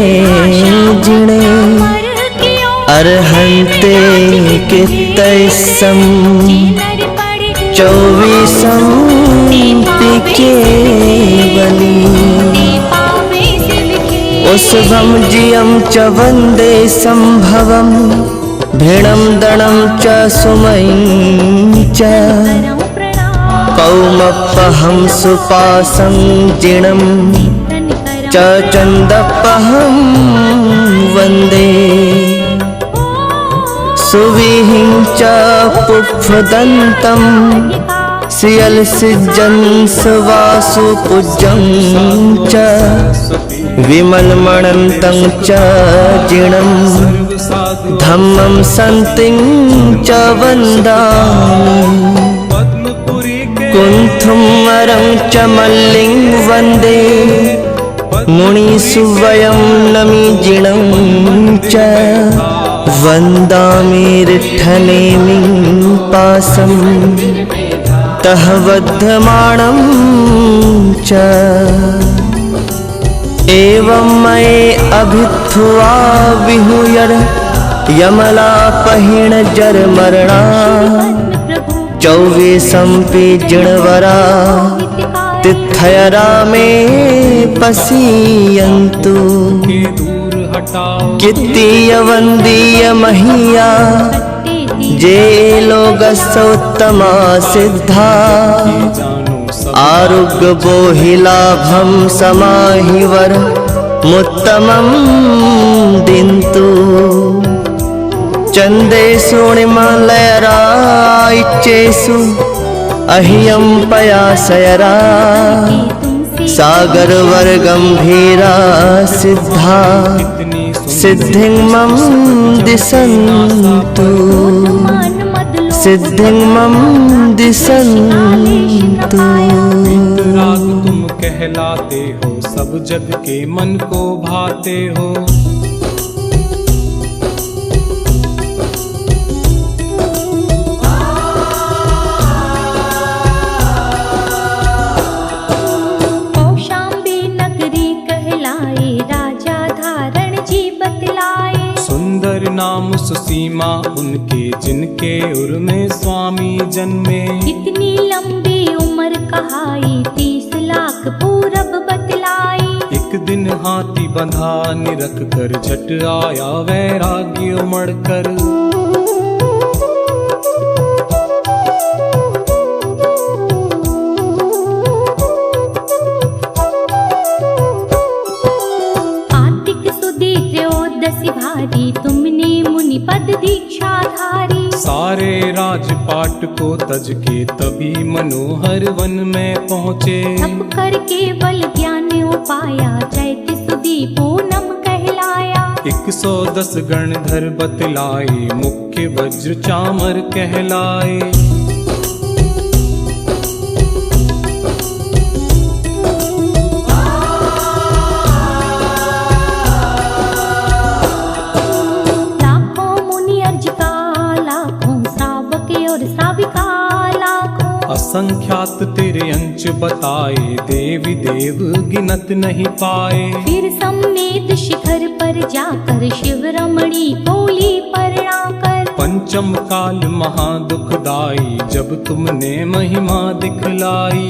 जिणे। अरहंते के तैसम 24 पिके वृषभं जियं च वन्दे सम्भवं भिणं दणं च सुमयं च करं प्रणाम कौमपहं सुपासं जिणं तनिकरं च चन्दपहं वन्दे सुविहिं च पुष्पदन्तं श्रियलसिज्जं सुवासुपूज्यं च विमलमणन्तं च जिणं धम्मं सन्तिं च वन्दामि कुन्थुं वरं च मल्लिं वन्दे मुनिसुवयं नमि जिणं च वन्दामि रिट्ठनेमिं पासं तः बध्यमाणं च एवं मये अभित्थुआ विहुयर यमलापहिण जरमरणा चौवेशंपि जिणवरा तिथयरा मे पसीयन्तु कित्तीय वन्दीय महीया जे लोगसोत्तमा सिद्धा आरुग्य बोहिलाभं समाहिवर मुत्तमं दिन्तु चन्देषु निमलयराइच्चेषु अह्यं पयासयरा सागरवर्गम्भीरा सिद्धा सिद्धिं मम दिशन्तु सिद्धिं मम दिशन्तु। राग तुम कहलाते हो, सब जग के मन को भाते हो। कौशाम्बी नगरी कहलाए, राजा धारण जी बतलाए। सुंदर नाम सुसीमा उनके, जिनके उर में स्वामी जन्मे। इतनी लंबी उम्र कहाई, 30 लाख पूरब बतलाई। एक दिन हाथी बंधा निरख कर, झट आया वैराग्य उमड़ कर। आतिक सुदी त्रयोदशी भारी, तुमने मुनि पद दीक्षा धारी। सारे राजपाट को तज के तभी मनोहर वन में पहुँचे। तप करके बल ज्ञान उपाया, चैत सुदी पूनम कहलाया। 110 गणधर बतलाए, मुख्य वज्र चामर कहलाए। असंख्यात तेरे अंश बताए, देवी देव गिनत नहीं पाए। फिर सम्मेद शिखर पर जाकर, शिव रमणी बोली परणाकर। पंचम काल महादुखदाई, जब तुमने महिमा दिखलाई।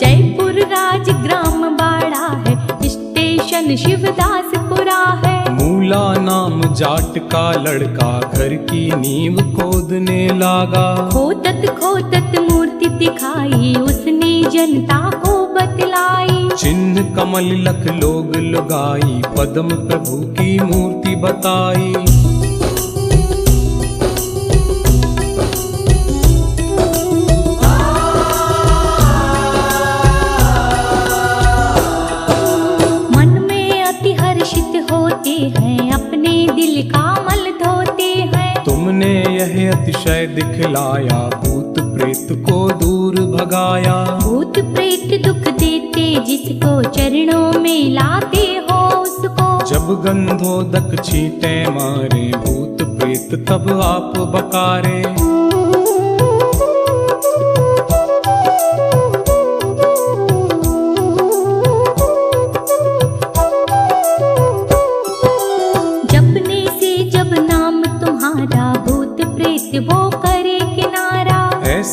जयपुर राजग्राम बाड़ा है, स्टेशन शिवदासपुरा है। मूला नाम जाट का लड़का, घर की नींव खोदने लागा। खोदत खोदत मूर्ति दिखाई, उसने जनता को बतलाई। चिन्ह कमल लख लोग लगाई, पद्म प्रभु की मूर्ति बताई। अपने दिल का मल धोते हैं। तुमने यह अतिशय दिखलाया, भूत प्रेत को दूर भगाया। भूत प्रेत दुख देते, जिसको चरणों में लाते हो उसको। जब गंधोदक छींटे मारे, भूत प्रेत तब आप बकारे। भूत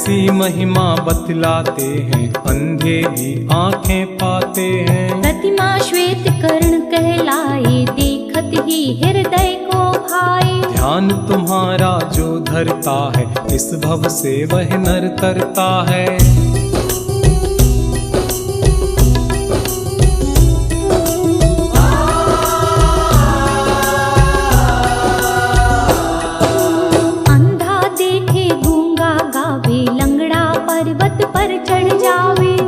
कैसी महिमा बतलाते हैं, अंधे भी आंखें पाते हैं। प्रतिमा श्वेत कर्ण कहलाए, देखत ही हृदय को भाए। ध्यान तुम्हारा जो धरता है, इस भव से वह नर तरता है।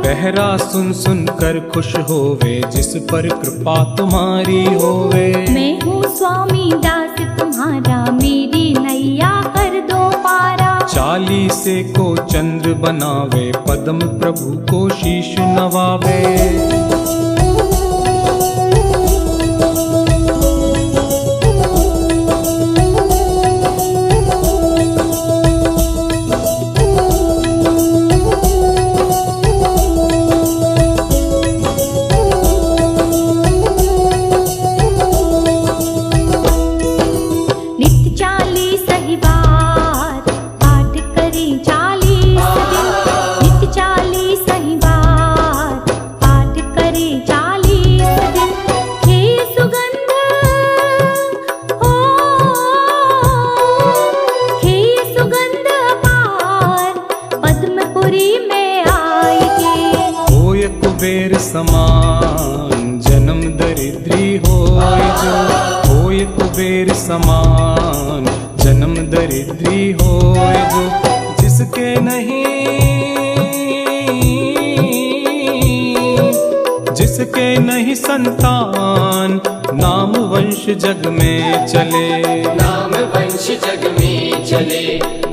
बहरा सुन सुन कर खुश होवे, जिस पर कृपा तुम्हारी होवे। मैं हूँ स्वामी दास तुम्हारा, मेरी नैया कर दो पारा। चालीसे को चंद्र बनावे, पद्म प्रभु को शीश नवावे। कुबेर समान जन्म दरिद्री होय जो, होय कुबेर समान जन्म दरिद्री होय जो। जिसके नहीं संतान, नाम वंश जग में चले। नाम वंश जग में चले।